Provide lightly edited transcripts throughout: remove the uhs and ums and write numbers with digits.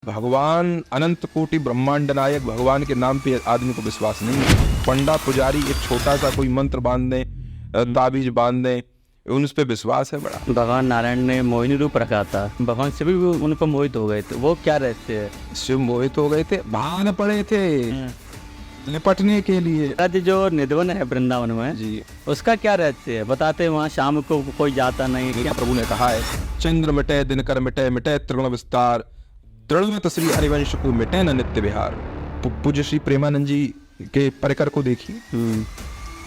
भगवान अनंत कोटि ब्रह्मांड नायक भगवान के नाम पे आदमी को विश्वास नहीं है। पंडा पुजारी एक छोटा सा कोई मंत्र बांध दे, ताबीज बांध दे, उन पे विश्वास है बड़ा। भगवान नारायण ने मोहिनी रूप रखा था, भगवान शिव भी उन पर मोहित हो गए थे, वो क्या रहस्य है? शिव मोहित हो गए थे, भाग पड़े थे निपटने के लिए। आज जो निधवन है वृंदावन में जी, उसका क्या रहस्य है? बताते हैं वहाँ शाम को कोई जाता नहीं। क्या प्रभु ने कहा है, चंद्र मिटे दिनकर मिटे, मिटे त्रिगुण विस्तार, दृढ़वत श्री हरिवंश को मिटे न नित्य विहार। पूज्य श्री प्रेमानंद जी के परिकर को देखिए,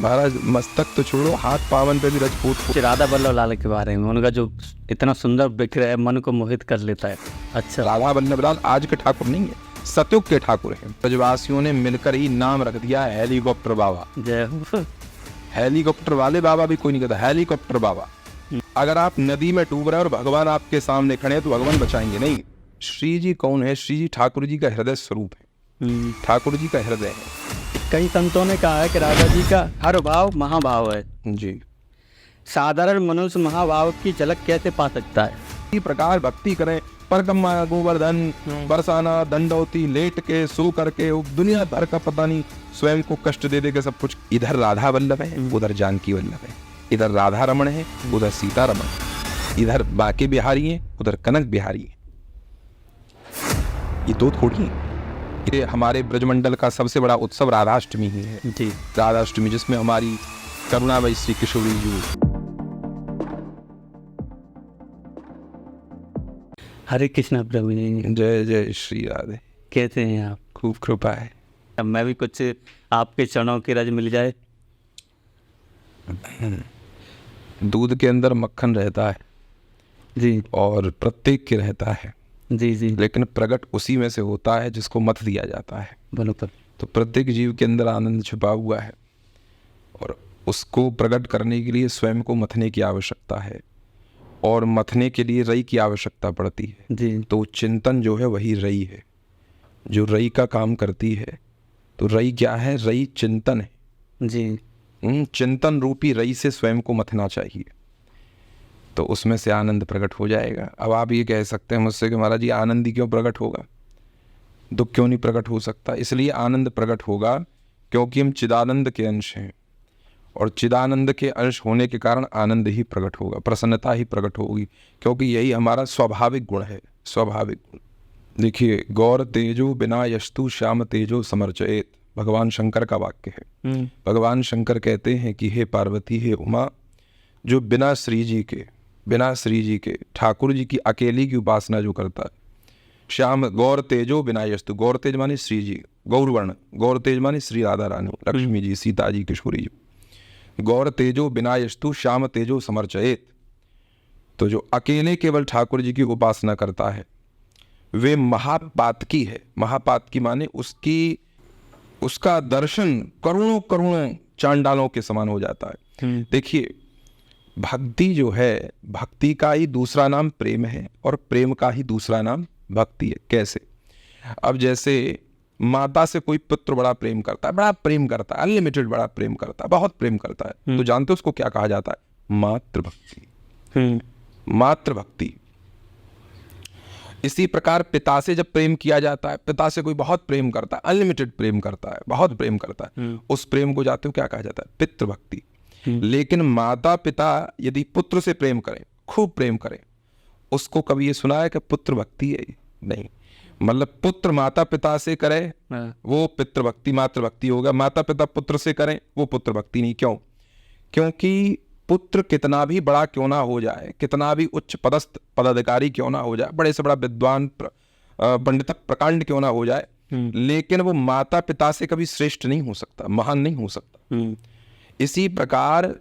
महाराज मस्तक तो छोड़ो, हाथ पावन पे भी रजपूत। राधा वल्लभ लाल के बारे में, उनका जो इतना सुंदर विग्रह है, मन को मोहित कर लेता है। अच्छा, राधा वल्लभ लाल आज के ठाकुर नहीं है, सतयुग के ठाकुर हैं। ब्रजवासियों ने मिलकर ही नाम रख दिया हेलीकॉप्टर बाबा। जय हो। हेलीकॉप्टर वाले बाबा भी कोई नहीं कहता, हेलीकॉप्टर बाबा। अगर आप नदी में डूब रहे हैं और भगवान आपके सामने खड़े हैं तो भगवान बचाएंगे नहीं। श्री जी कौन है? श्री जी ठाकुर जी का हृदय स्वरूप है, ठाकुर जी का हृदय है। कई संतों ने कहा है कि राधा जी का हर भाव महाभाव है जी। साधारण मनुष्य महाभाव की झलक कैसे पा सकता है? इसी प्रकार भक्ति करें, परकम्मा गोवर्धन बरसाना दंडौती लेट के सो करके, दुनिया भर का पता नहीं स्वयं को कष्ट दे देगा सब कुछ। इधर राधा वल्लभ है, उधर जानकी वल्लभ है, इधर राधा रमण है, उधर सीता रमण है, इधर बाके बिहारी है, उधर कनक बिहारी है। ये दो थोड़ी है। ये हमारे ब्रजमंडल का सबसे बड़ा उत्सव राधाष्टमी ही है जी। राधाष्टमी, जिसमें हमारी करुणामयी श्री किशोरी जी। हरे कृष्णा प्रभु जी। जय जय श्री राधे। कैसे हैं आप? खूब कृपा है। अब मैं भी कुछ आपके चरणों की रज मिल जाए। दूध के अंदर मक्खन रहता है जी और प्रत्येक के रहता है जी जी, लेकिन प्रकट उसी में से होता है जिसको मत दिया जाता है। बिल्कुल। तो प्रत्येक जीव के अंदर आनंद छिपा हुआ है और उसको प्रकट करने के लिए स्वयं को मथने की आवश्यकता है, और मथने के लिए रई की आवश्यकता पड़ती है। जी। तो चिंतन जो है वही रई है, जो रई का काम करती है। तो रई क्या है? रई चिंतन है जी। चिंतन रूपी रई से स्वयं को मथना चाहिए, तो उसमें से आनंद प्रकट हो जाएगा। अब आप ये कह सकते हैं मुझसे कि महाराज जी आनंद ही क्यों प्रकट होगा, दुख क्यों नहीं प्रकट हो सकता? इसलिए आनंद प्रकट होगा क्योंकि हम चिदानंद के अंश हैं, और चिदानंद के अंश होने के कारण आनंद ही प्रकट होगा, प्रसन्नता ही प्रकट होगी, क्योंकि यही हमारा स्वाभाविक गुण है, स्वाभाविक गुण। देखिए, गौर तेजो बिना यस्तु श्याम तेजो समर्चयेत, भगवान शंकर का वाक्य है। भगवान शंकर कहते हैं कि हे पार्वती, हे उमा, जो बिना श्री जी के ठाकुर जी की अकेली की उपासना जो करता है, श्याम गौर तेजो बिना यस्तु, गौर तेज माने श्री जी, गौरवर्ण, गौर तेज माने श्री राधा रानी, लक्ष्मी जी, सीता जी, किशोरी जी। गौर तेजो बिना यस्तु श्याम तेजो समर्चयेत, तो जो अकेले केवल ठाकुर जी की उपासना करता है वे महापातकी है। महापातकी माने उसका दर्शन करोड़ों करोड़ों चांडालों के समान हो जाता है। देखिए, भक्ति जो है, भक्ति का ही दूसरा नाम प्रेम है और प्रेम का ही दूसरा नाम भक्ति है। कैसे? अब जैसे माता से कोई पुत्र बड़ा प्रेम करता है, बड़ा प्रेम करता है, अनलिमिटेड बड़ा प्रेम करता है, बहुत प्रेम करता है, तो जानते हो उसको क्या कहा जाता है? मातृभक्ति। मातृभक्ति। इसी प्रकार पिता से जब प्रेम किया जाता है, पिता से कोई बहुत प्रेम करता है, अनलिमिटेड प्रेम करता है, बहुत प्रेम करता है, उस प्रेम को जाते हो क्या कहा जाता है? पितृभक्ति। लेकिन माता पिता यदि पुत्र से प्रेम करें, खूब प्रेम करें, उसको कभी ये सुना है कि पुत्र भक्ति है? नहीं। मतलब पुत्र माता पिता से करे वो पितृभक्ति, मातृभक्ति होगा। माता पिता पुत्र से करें वो पुत्र भक्ति नहीं। क्यों? क्योंकि पुत्र कितना भी बड़ा क्यों ना हो जाए, कितना भी उच्च पदस्थ पदाधिकारी क्यों ना हो जाए, बड़े से बड़ा विद्वान पंडित प्रकांड क्यों ना हो जाए, लेकिन वो माता पिता से कभी श्रेष्ठ नहीं हो सकता, महान नहीं हो सकता। इसी प्रकार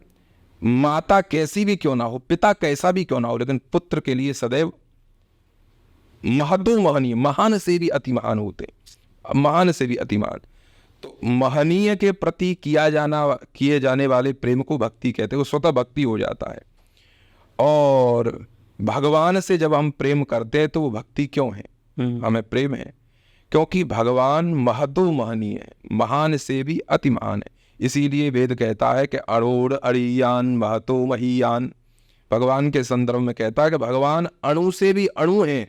माता कैसी भी क्यों ना हो, पिता कैसा भी क्यों ना हो, लेकिन पुत्र के लिए सदैव महतो महनीय, महान से भी अति महान होते, महान से भी अति महान। तो महनीय के प्रति किए जाने वाले प्रेम को भक्ति कहते हैं, वो स्वतः भक्ति हो जाता है। और भगवान से जब हम प्रेम करते हैं तो वो भक्ति क्यों है? हमें प्रेम है क्योंकि भगवान महतो महनीय है, महान से भी अति महान है। इसीलिए वेद कहता है कि अणोर अड़ियान महतो महीयान, भगवान के संदर्भ में कहता है कि भगवान अणु से भी अणु हैं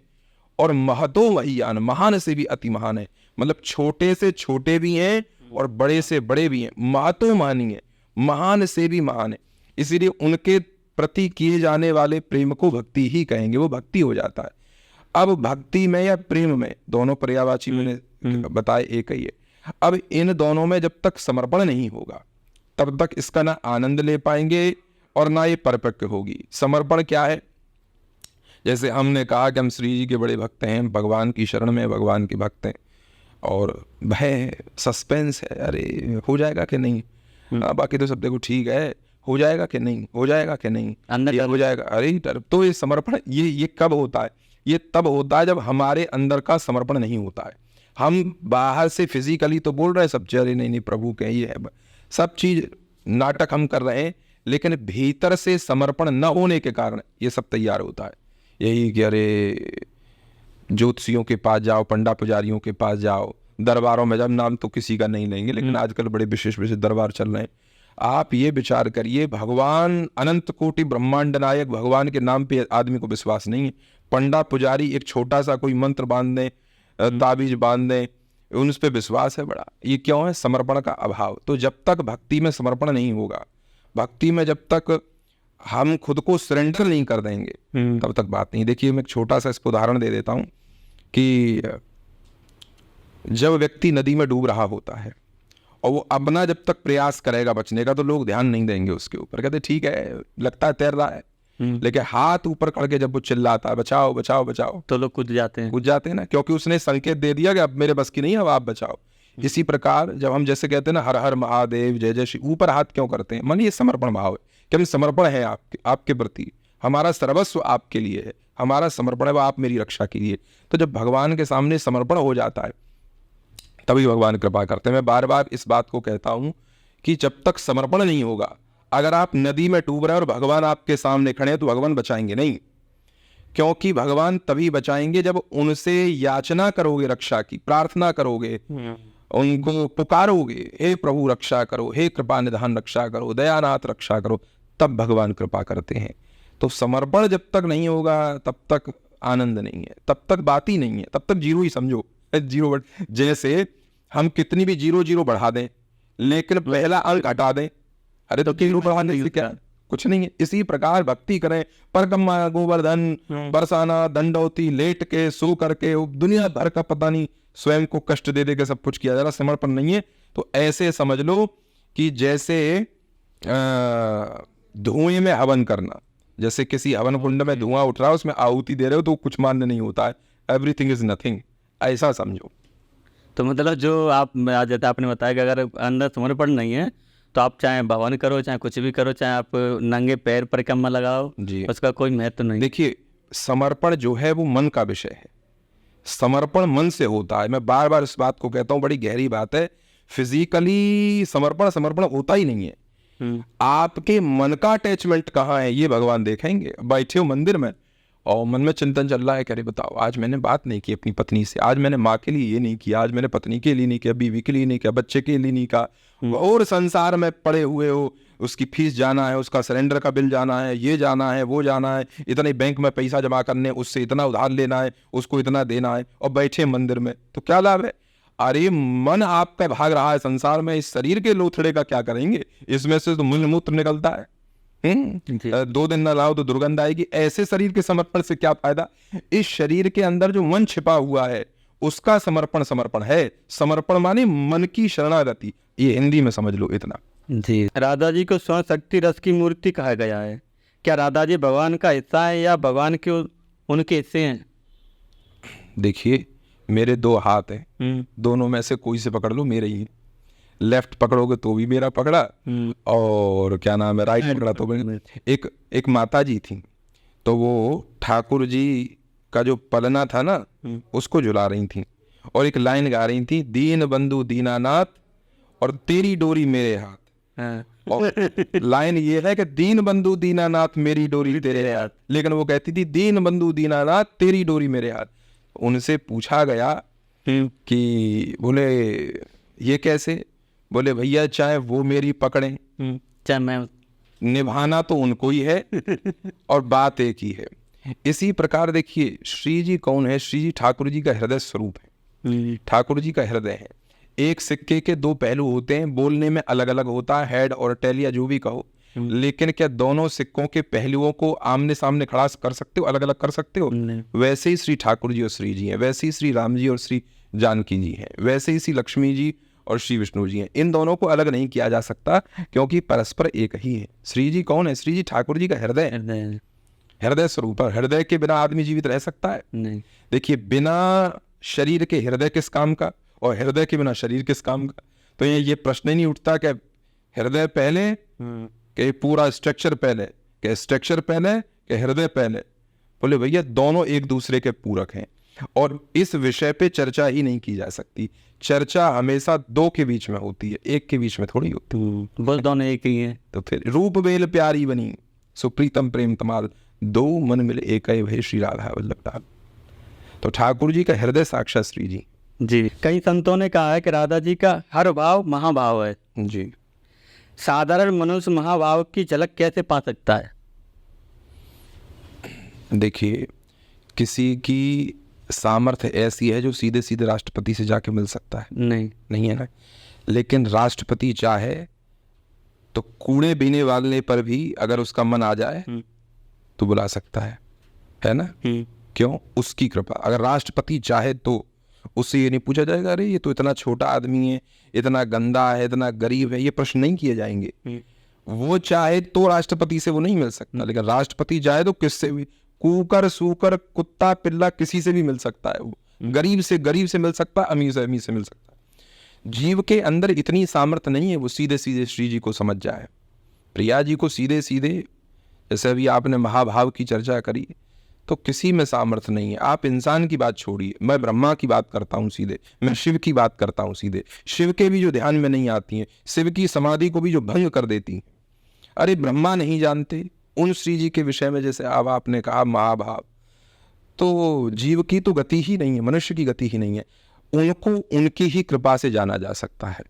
और महतो महियान, महान से भी अति महान है, मतलब छोटे से छोटे भी हैं और बड़े से बड़े भी हैं। महतो मानी है, महान से भी महान है, इसीलिए उनके प्रति किए जाने वाले प्रेम को भक्ति ही कहेंगे, वो भक्ति हो जाता है। अब भक्ति में या प्रेम में, दोनों पर्यायवाची मैंने बताए एक ही है। अब इन दोनों में जब तक समर्पण नहीं होगा तब तक इसका ना आनंद ले पाएंगे और ना ये परिपक्व होगी। समर्पण क्या है? जैसे हमने कहा कि हम श्री जी के बड़े भक्त हैं, भगवान की शरण में, भगवान के भक्त हैं, और भय सस्पेंस है, अरे हो जाएगा कि नहीं, बाकी तो सब देखो ठीक है, हो जाएगा कि नहीं, हो जाएगा कि नहीं, अंदर ये हो जाएगा, अरे डर। तो ये समर्पण ये कब होता है? ये तब होता है जब हमारे अंदर का समर्पण नहीं होता है। हम बाहर से फिजिकली तो बोल रहे हैं सब, अरे नहीं नहीं प्रभु के ये है, सब चीज नाटक हम कर रहे हैं, लेकिन भीतर से समर्पण न होने के कारण ये सब तैयार होता है। यही कि अरे ज्योतिषियों के पास जाओ, पंडा पुजारियों के पास जाओ, दरबारों में, जब नाम तो किसी का नहीं लेंगे, लेकिन आजकल बड़े विशेष विशेष दरबार चल रहे हैं। आप ये विचार करिए, भगवान अनंत कोटि ब्रह्मांड नायक भगवान के नाम पे आदमी को विश्वास नहीं है। पंडा पुजारी एक छोटा सा कोई मंत्र बांध दें, ताबीज बांध दें, उन पे विश्वास है बड़ा। ये क्यों है? समर्पण का अभाव। तो जब तक भक्ति में समर्पण नहीं होगा, भक्ति में जब तक हम खुद को सरेंडर नहीं कर देंगे, तब तक बात नहीं। देखिए मैं एक छोटा सा इसको उदाहरण दे देता हूँ कि जब व्यक्ति नदी में डूब रहा होता है और वो अपना जब तक प्रयास करेगा बचने का, तो लोग ध्यान नहीं देंगे उसके ऊपर, कहते ठीक है लगता है तैर रहा है, लेकिन हाथ ऊपर करके जब वो चिल्लाता है बचाओ बचाओ बचाओ, तो लोग कूद जाते हैं ना, क्योंकि उसने संकेत दे दिया कि अब मेरे बस की नहीं है, अब आप बचाओ। इसी प्रकार जब हम जैसे कहते हैं ना हर हर महादेव जय जय श्री, ऊपर हाथ क्यों करते हैं? मन ये समर्पण भाव है कि हम समर्पण है आपके प्रति, हमारा सर्वस्व आपके लिए है, हमारा समर्पण है, वो आप मेरी रक्षा कीजिए। तो जब भगवान के सामने समर्पण हो जाता है तभी भगवान कृपा करते हैं। मैं बार बार इस बात को कहता हूं कि जब तक समर्पण नहीं होगा, अगर आप नदी में डूब रहे हैं और भगवान आपके सामने खड़े हैं, तो भगवान बचाएंगे नहीं, क्योंकि भगवान तभी बचाएंगे जब उनसे याचना करोगे, रक्षा की प्रार्थना करोगे, उनको पुकारोगे, हे प्रभु रक्षा करो, हे कृपा निधान रक्षा करो, दयानाथ रक्षा करो, तब भगवान कृपा करते हैं। तो समर्पण जब तक नहीं होगा तब तक आनंद नहीं है, तब तक बात ही नहीं है, तब तक जीरो ही समझो, जीरो। जैसे हम कितनी भी जीरो जीरो बढ़ा दें, लेकिन पहला अंक हटा दें, अरे तो जीरो बढ़ाने से क्या, कुछ नहीं है। इसी प्रकार भक्ति करें, परकम्मा गोवर्धन बरसाना, दंडौती, लेट के, सो करके, दुनिया भर का पता नहीं, स्वयं को कष्ट दे दे के सब कुछ किया जा रहा, समर्पण नहीं है। तो ऐसे समझ लो कि जैसे धुएं में हवन करना, जैसे किसी हवन कुंड में धुआं उठ रहा है, उसमें आहुति दे रहे हो तो कुछ मान्य नहीं होता है, एवरीथिंग इज नथिंग, ऐसा समझो। तो मतलब जो आप जैसे आपने बताया कि अगर अंदर समर्पण नहीं है तो आप चाहे भवन करो, चाहे कुछ भी करो, चाहे आप नंगे पैर परिक्रमा लगाओ जी, उसका कोई महत्व नहीं। देखिए समर्पण जो है वो मन का विषय है, समर्पण मन से होता है। मैं बार बार इस बात को कहता हूँ, बड़ी गहरी बात है। फिजिकली समर्पण होता ही नहीं है। आपके मन का अटैचमेंट कहाँ है ये भगवान देखेंगे। बैठे हो मंदिर में और मन में चिंतन चल रहा है, कह रहे बताओ आज मैंने बात नहीं की अपनी पत्नी से, आज मैंने माँ के लिए ये नहीं किया, आज मैंने पत्नी के लिए नहीं किया, बीवी के लिए नहीं किया, बच्चे के लिए नहीं किया, और संसार में पड़े हुए हो, उसकी फीस जाना है, उसका सिलेंडर का बिल जाना है, ये जाना है, वो जाना है, इतने बैंक में पैसा जमा करने, उससे इतना उधार लेना है, उसको इतना देना है, और बैठे मंदिर में, तो क्या लाभ है? अरे मन आप पे भाग रहा है संसार में, इस शरीर के लोथड़े का क्या करेंगे? इसमें से तो मूत्र निकलता है, 2 दिन न लाओ तो दुर्गंध आएगी। ऐसे शरीर के समर्पण से क्या फायदा? इस शरीर के अंदर जो मन छिपा हुआ है उसका समर्पण है। समर्पण माने मन की शरणागति, ये हिंदी में समझ लो इतना जी। राधा जी को स्वर्ण शक्ति रस की मूर्ति कहा गया है, क्या राधा जी भगवान का हिस्सा है या भगवान के उनके हिस्से हैं? देखिए मेरे 2 हाथ हैं, दोनों में से कोई से पकड़ लो मेरे ही, लेफ्ट पकड़ोगे तो भी मेरा पकड़ा, और क्या नाम है राइट पकड़ा तो भी। एक माता जी थी, तो वो ठाकुर जी का जो पलना था ना उसको झुला रही थी, और एक लाइन गा रही थी, दीन बंधु दीनानाथ और तेरी डोरी मेरे हाथ। और लाइन ये है कि दीन बंधु दीनानाथ मेरी डोरी तेरे हाथ, लेकिन वो कहती थी दीन बंधु दीनानाथ तेरी डोरी मेरे हाथ। उनसे पूछा गया कि बोले ये कैसे? बोले भैया चाहे वो मेरी पकड़ें चाहे मैं, निभाना तो उनको ही है और बात एक ही है। इसी प्रकार देखिए श्री जी कौन है, श्री जी ठाकुर जी का हृदय स्वरूप है, ठाकुर जी का हृदय है। एक सिक्के के दो पहलू होते हैं, बोलने में अलग अलग होता है, हेड और टेल या जो भी कहो, लेकिन क्या दोनों सिक्कों के पहलुओं को आमने सामने खड़ा कर सकते हो, अलग अलग कर सकते हो? वैसे ही श्री ठाकुर जी और श्री जी हैं, वैसे ही श्री राम जी और श्री जानकी जी हैं, वैसे ही श्री लक्ष्मी जी और श्री विष्णु जी हैं। इन दोनों को अलग नहीं किया जा सकता क्योंकि परस्पर एक ही है। श्री जी कौन है? श्री जी ठाकुर जी का हृदय है, हृदय स्वरूप है। हृदय के बिना आदमी जीवित रह सकता है? नहीं। देखिए बिना शरीर के हृदय किस काम का, और हृदय के बिना शरीर किस काम का? तो ये प्रश्न ही नहीं उठता कि हृदय पहले कि पूरा स्ट्रक्चर पहले, कि स्ट्रक्चर पहले कि हृदय पहले। बोले भैया दोनों एक दूसरे के पूरक हैं और इस विषय पे चर्चा ही नहीं की जा सकती। चर्चा हमेशा दो के बीच में होती है, एक के बीच में थोड़ी होती। बस दोनों एक ही हैं। तो फिर रूप बेल प्यारी बनी सुप्रीतम प्रेम तमाल, दो मन मिले एक भय श्री राधा वल्लभ लाल। तो ठाकुर जी का हृदय साक्षात श्री जी जी। कई संतों ने कहा है कि राधा जी का हर भाव महाभाव है जी। साधारण मनुष्य महाभाव की झलक कैसे पा सकता है? देखिए किसी की सामर्थ्य ऐसी है जो सीधे सीधे राष्ट्रपति से जाके मिल सकता है? नहीं है ना। लेकिन राष्ट्रपति चाहे तो कूड़े बीने वाले पर भी अगर उसका मन आ जाए तो बुला सकता है ना। क्यों? उसकी कृपा। अगर राष्ट्रपति चाहे तो उससे ये नहीं पूछा जाएगा अरे ये तो इतना छोटा आदमी है, इतना गंदा है, इतना गरीब है, ये प्रश्न नहीं किए जाएंगे। वो चाहे तो राष्ट्रपति से वो नहीं मिल सकता, लेकिन राष्ट्रपति चाहे तो किससे भी, कुकर सूकर कुत्ता पिल्ला किसी से भी मिल सकता है। वो गरीब से मिल सकता है, अमीर से मिल सकता है। जीव के अंदर इतनी सामर्थ्य नहीं है वो सीधे सीधे श्री जी को समझ जाए। प्रिया जी को सीधे सीधे, जैसे अभी आपने महाभाव की चर्चा करी, तो किसी में सामर्थ्य नहीं है। आप इंसान की बात छोड़िए, मैं ब्रह्मा की बात करता हूँ सीधे, मैं शिव की बात करता हूँ सीधे। शिव के भी जो ध्यान में नहीं आती हैं, शिव की समाधि को भी जो भंग कर देती हैं। अरे ब्रह्मा नहीं जानते उन श्री जी के विषय में, जैसे अब आपने कहा महाभाव, तो जीव की तो गति ही नहीं है, मनुष्य की गति ही नहीं है। उनको उनकी ही कृपा से जाना जा सकता है।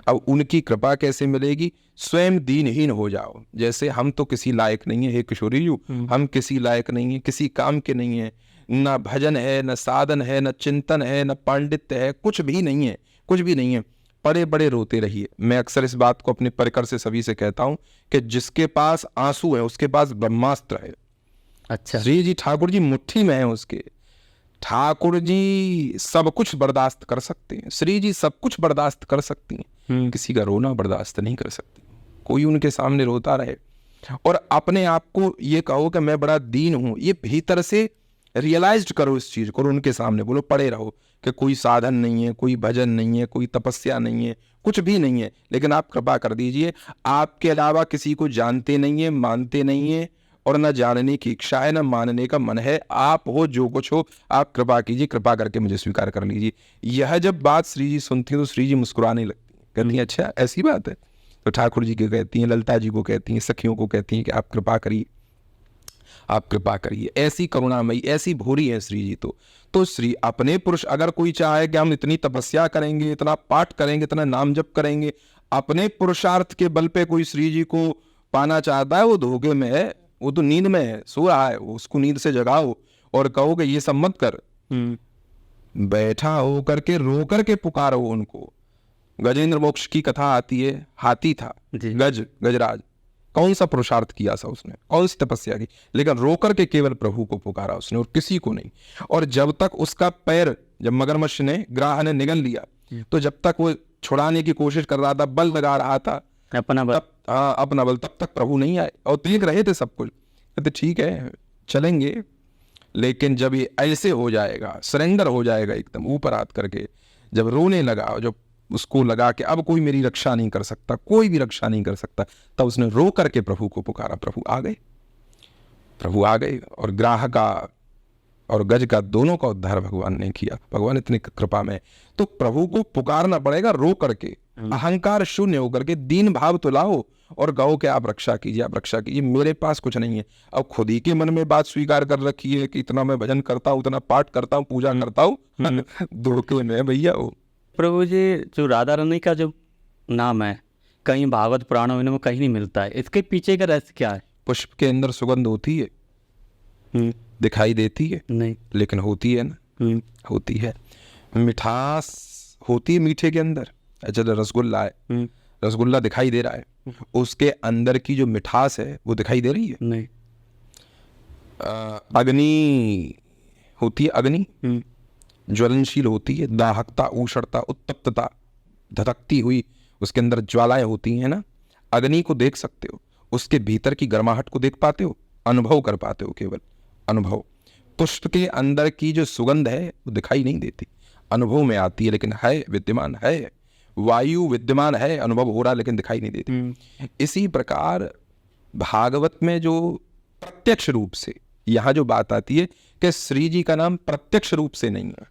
अब उनकी कृपा कैसे मिलेगी? स्वयं दीनहीन हो जाओ। जैसे हम तो किसी लायक नहीं है, हे किशोरी जी, हम किसी लायक नहीं है, किसी काम के नहीं है, न भजन है, न साधन है, न चिंतन है, न पांडित्य है, कुछ भी नहीं है, कुछ भी नहीं है। बड़े बड़े रोते रहिए। मैं अक्सर इस बात को अपने परिकर से सभी से कहता हूं कि जिसके पास आंसू है उसके पास ब्रह्मास्त्र है। अच्छा। श्री जी ठाकुर जी मुट्ठी में है उसके। ठाकुर जी सब कुछ बर्दाश्त कर सकते हैं, श्री जी सब कुछ बर्दाश्त कर सकती हैं, किसी का रोना बर्दाश्त नहीं कर सकती। कोई उनके सामने रोता रहे और अपने आप को ये कहो कि मैं बड़ा दीन हूं, ये भीतर से रियलाइज्ड करो इस चीज को, उनके सामने बोलो, पड़े रहो कि कोई साधन नहीं है, कोई भजन नहीं है, कोई तपस्या नहीं है, कुछ भी नहीं है, लेकिन आप कृपा कर दीजिए। आपके अलावा किसी को जानते नहीं है, मानते नहीं है, और न जानने की इच्छा है, न मानने का मन है। आप हो जो कुछ हो, आप कृपा कीजिए, कृपा करके मुझे स्वीकार कर लीजिए। यह जब बात श्री जी सुनती हैं तो श्री जी मुस्कुराने लगती हैं, कहती हैं अच्छा ऐसी बात है। तो ठाकुर जी को कहती हैं, ललिता जी को कहती हैं, सखियों को कहती हैं कि आप कृपा करिए, आप कृपा करिए। ऐसी करुणामयी, ऐसी भोरी है श्री जी। तो श्री अपने पुरुष, अगर कोई चाहे कि हम इतनी तपस्या करेंगे, इतना पाठ करेंगे, इतना नाम जप करेंगे, अपने पुरुषार्थ के बल पे कोई श्री जी को पाना चाहता है, वो धोखे में है, वो तो नींद में है, सो रहा है, उसको नींद से जगाओ और कहो कि ये सब मत कर। बैठा हो करके रो करके पुकारो उनको। गजेंद्र मोक्ष की कथा आती है, हाथी था गजराज, कौन सा पुरुषार्थ किया था उसने, कौन सी तपस्या की, लेकिन रो करके केवल प्रभु को पुकारा उसने और किसी को नहीं। और जब तक उसका पैर, जब मगरमच्छ ने, ग्राह ने निगल लिया, तो जब तक वो छुड़ाने की कोशिश कर रहा था, बल लगा रहा था अपना बल, तब तक प्रभु नहीं आए और देख रहे थे सब कुछ। कहते ठीक है चलेंगे, लेकिन जब ये ऐसे हो जाएगा, सरेंडर हो जाएगा एकदम ऊपर हाथ करके, जब रोने लगा, जब उसको लगा कि अब कोई मेरी रक्षा नहीं कर सकता, कोई भी रक्षा नहीं कर सकता, तब उसने रो करके प्रभु को पुकारा। प्रभु आ गए, प्रभु आ गए और ग्राह का और गज का दोनों का उद्धार भगवान ने किया। भगवान इतनी कृपा में, तो प्रभु को पुकारना पड़ेगा रो करके, अहंकार शून्य होकर के, दीन भाव तो लाओ और कहो कि आप रक्षा कीजिए, आप रक्षा कीजिए, मेरे पास कुछ नहीं है। अब खुद ही के मन में बात स्वीकार कर रखी है कि इतना मैं भजन करता हूँ, इतना पाठ करता हूँ, पूजा करता हूँ, धोखे में भैया। वो प्रभु जी, जो राधा रानी का जो नाम है कहीं भागवत पुराणों में कहीं नहीं मिलता है, इसके पीछे का रहस्य क्या है? पुष्प के अंदर सुगंध होती है, दिखाई देती है नहीं। लेकिन होती है ना, होती है। मिठास होती है मीठे के अंदर। अच्छा, रसगुल्ला है, रसगुल्ला दिखाई दे रहा है, उसके अंदर की जो मिठास है वो दिखाई दे रही है? नहीं। अग्नि होती है, अग्नि ज्वलनशील होती है, दाहकता, ऊषरता, उत्तप्तता, धधकती हुई उसके अंदर ज्वालाएं होती हैं ना। अग्नि को देख सकते हो, उसके भीतर की गर्माहट को देख पाते हो, अनुभव कर पाते हो, केवल अनुभव। पुष्प के अंदर की जो सुगंध है वो दिखाई नहीं देती, अनुभव में आती है, लेकिन है, विद्यमान है। वायु विद्यमान है, अनुभव हो रहा लेकिन दिखाई नहीं देती। इसी प्रकार भागवत में जो प्रत्यक्ष रूप से यहाँ जो बात आती है कि श्री जी का नाम प्रत्यक्ष रूप से नहीं है।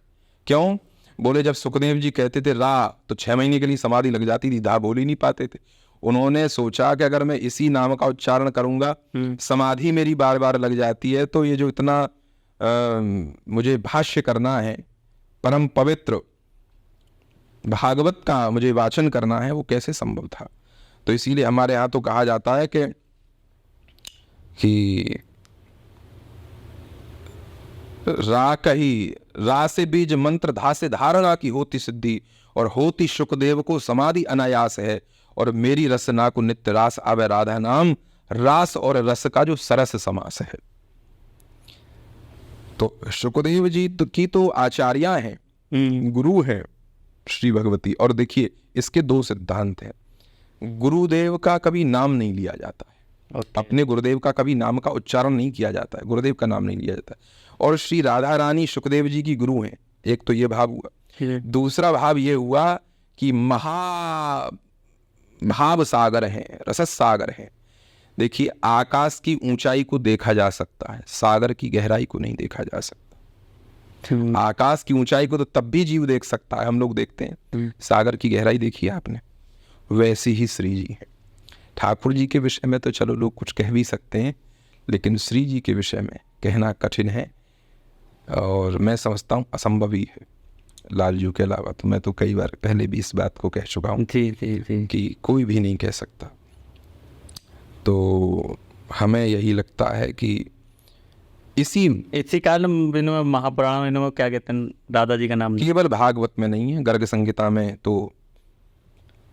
क्यों? बोले जब सुखदेव जी कहते थे रा, तो 6 महीने के लिए समाधि लग जाती थी, धा बोल ही नहीं पाते थे। उन्होंने सोचा कि अगर मैं इसी नाम का उच्चारण करूंगा, समाधि मेरी बार बार लग जाती है, तो ये जो इतना मुझे भाष्य करना है, परम पवित्र भागवत का मुझे वाचन करना है, वो कैसे संभव था। तो इसीलिए हमारे यहाँ तो कहा जाता है कि रा कही, रा से बीज मंत्र, धा से धारणा की होती सिद्धि, और होती शुकदेव को समाधि अनायास है, और मेरी रसना को नित्य रास आवे राधा नाम। रास और रस का जो सरस समास है। तो शुकदेव जी की तो आचार्या हैं, गुरु हैं श्री भगवती। और देखिए इसके 2 सिद्धांत हैं। गुरुदेव का कभी नाम नहीं लिया जाता है, अपने गुरुदेव का कभी नाम का उच्चारण नहीं किया जाता है, गुरुदेव का नाम नहीं लिया जाता है। और श्री राधा रानी शुकदेव जी की गुरु हैं, एक तो ये भाव हुआ। दूसरा भाव ये हुआ कि भाव सागर हैं, रस सागर हैं। देखिए आकाश की ऊंचाई को देखा जा सकता है, सागर की गहराई को नहीं देखा जा सकता। आकाश की ऊंचाई को तो तब भी जीव देख सकता है, हम लोग देखते हैं, सागर की गहराई देखी आपने? वैसी ही श्री जी है। ठाकुर जी के विषय में तो चलो लोग कुछ कह भी सकते हैं, लेकिन श्री जी के विषय में कहना कठिन है, और मैं समझता हूँ असंभव ही है। लालजू के अलावा तो मैं तो कई बार पहले भी इस बात को कह चुका हूँ कि कोई भी नहीं कह सकता। तो हमें यही लगता है कि इसी कारण महापुराण में क्या कहते हैं, दादाजी का नाम केवल भागवत में नहीं है, गर्ग संहिता में तो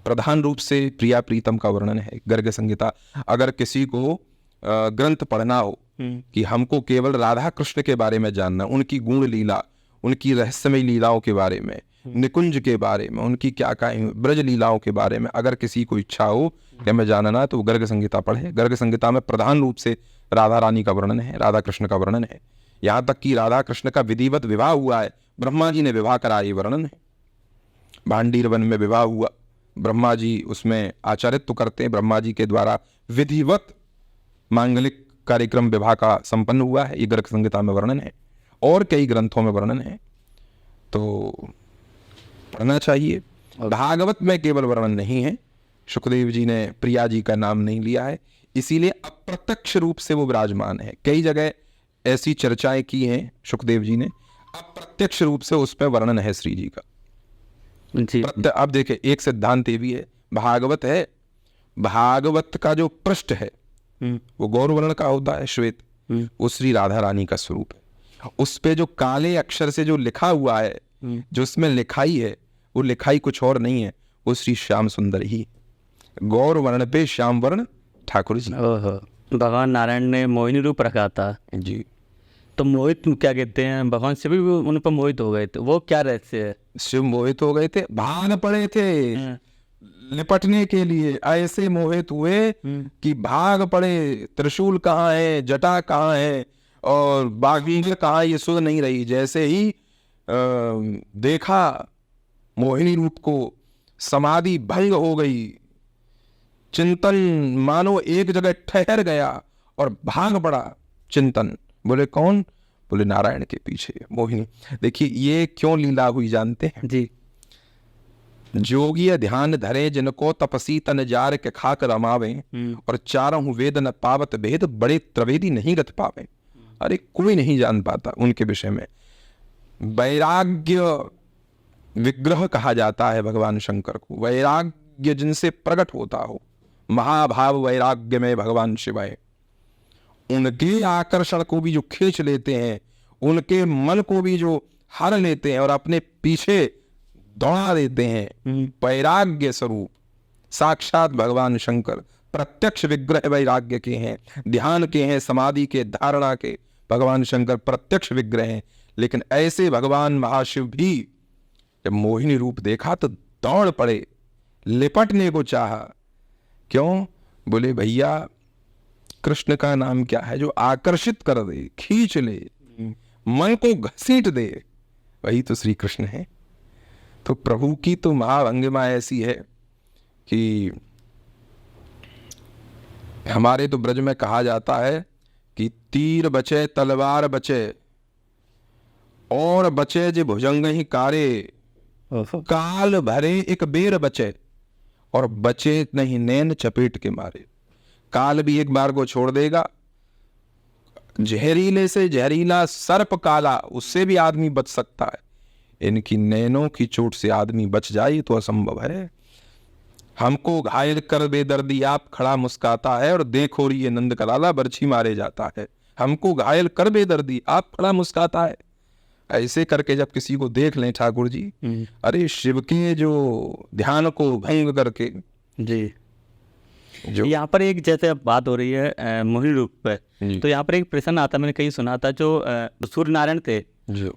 प्रधान रूप से प्रिया प्रीतम का वर्णन है। गर्ग संहिता, अगर किसी को ग्रंथ पढ़ना हो कि हमको केवल राधा कृष्ण के बारे में जानना, उनकी गुण लीला, उनकी रहस्यमय लीलाओं के बारे में, निकुंज के बारे में, उनकी क्या ब्रज लीलाओं के बारे में अगर किसी को इच्छा हो कि मैं जानना है, तो गर्ग संहिता पढ़े। गर्ग संहिता में प्रधान रूप से राधा रानी का वर्णन है, राधा कृष्ण का वर्णन है। यहाँ तक कि राधा कृष्ण का विधिवत विवाह हुआ है, ब्रह्मा जी ने विवाह करा, ये वर्णन है। भांडीर वन में विवाह हुआ, ब्रह्मा जी उसमें आचार्यत्व करते हैं, ब्रह्मा जी के द्वारा विधिवत मांगलिक कार्यक्रम विवाह का संपन्न हुआ है, ये गर्ग संहिता में वर्णन है, और कई ग्रंथों में वर्णन है। तो पढ़ना चाहिए। भागवत में केवल वर्णन नहीं है, सुखदेव जी ने प्रिया जी का नाम नहीं लिया है, इसीलिए अप्रत्यक्ष रूप से वो विराजमान है। कई जगह ऐसी चर्चाएं की हैं सुखदेव जी ने, अप्रत्यक्ष रूप से उस पर वर्णन है श्री जी का जी। अब देखे एक सिद्धांत ये भी है, भागवत है, भागवत का जो पृष्ठ है वो गौर वर्ण का होता है, श्वेत, वो श्री राधा रानी का स्वरूप है। उस पे जो काले अक्षर से जो लिखा हुआ है, जो उसमें लिखाई है, वो लिखाई कुछ और नहीं है, वो श्री श्याम सुंदर ही। गौर वर्ण पे श्याम वर्ण ठाकुर जी। भगवान नारायण ने मोहिनी रूप रखा था जी, तो मोहित क्या कहते हैं, भगवान शिव भी उन पर मोहित हो गए थे, वो क्या रहस्य है? शिव मोहित हो गए थे, भाग पड़े थे निपटने के लिए, ऐसे मोहित हुए कि भाग पड़े। त्रिशूल कहाँ है, जटा कहाँ है, और बाघ कहाँ है, ये सुध नहीं रही। जैसे ही देखा मोहिनी रूप को, समाधि भंग हो गई, चिंतन मानो एक जगह ठहर गया और भाग पड़ा चिंतन। बोले कौन? बोले नारायण के पीछे मोहिनी। देखिए ये क्यों लीला हुई जानते हैं जी। जोगिय ध्यान धरे जिनको तपसी तन जार के खाक रमावे, और चारों वेद न पावत भेद बड़े त्रिवेदी नहीं गत पावे। अरे कोई नहीं जान पाता उनके विषय में। वैराग्य विग्रह कहा जाता है भगवान शंकर को, वैराग्य जिनसे प्रकट होता हो, महाभाव वैराग्य में भगवान शिवाय। उनके आकर्षण को भी जो खींच लेते हैं, उनके मन को भी जो हर लेते हैं और अपने पीछे दौड़ा देते हैं। वैराग्य स्वरूप साक्षात भगवान शंकर प्रत्यक्ष विग्रह वैराग्य के हैं, ध्यान के हैं, समाधि के, धारणा के। भगवान शंकर प्रत्यक्ष विग्रह हैं। लेकिन ऐसे भगवान महाशिव भी जब मोहिनी रूप देखा तो दौड़ पड़े, लिपटने को चाहा। क्यों? बोले भैया कृष्ण का नाम क्या है जो आकर्षित कर दे, खींच ले, मन को घसीट दे, वही तो श्री कृष्ण है। तो प्रभु की तो महाभंगिमा ऐसी है कि हमारे तो ब्रज में कहा जाता है कि तीर बचे तलवार बचे और बचे जे भुजंग ही कारे, काल भरे एक बेर बचे और बचे नहीं नैन चपेट के मारे। काल भी एक बार को छोड़ देगा, जहरीले से जहरीला सर्प काला, उससे भी आदमी बच सकता है। इनकी नैनों की चोट से आदमी बच जाए तो असंभव है। हमको घायल कर बेदर्दी आप, खड़ा मुस्काता है और देखो ये नंद कलाला बरछी मारे जाता है। हमको घायल कर बेदर्दी आप, खड़ा मुस्काता है। ऐसे करके जब किसी को देख लें ठाकुर जी, अरे शिव के जो ध्यान को भंग करके जी जो यहाँ पर एक जैसे अब बात हो रही है मोहिनी रूप पे, तो यहाँ पर एक प्रश्न आता, मैंने कहीं सुना था, जो सूर्य नारायण थे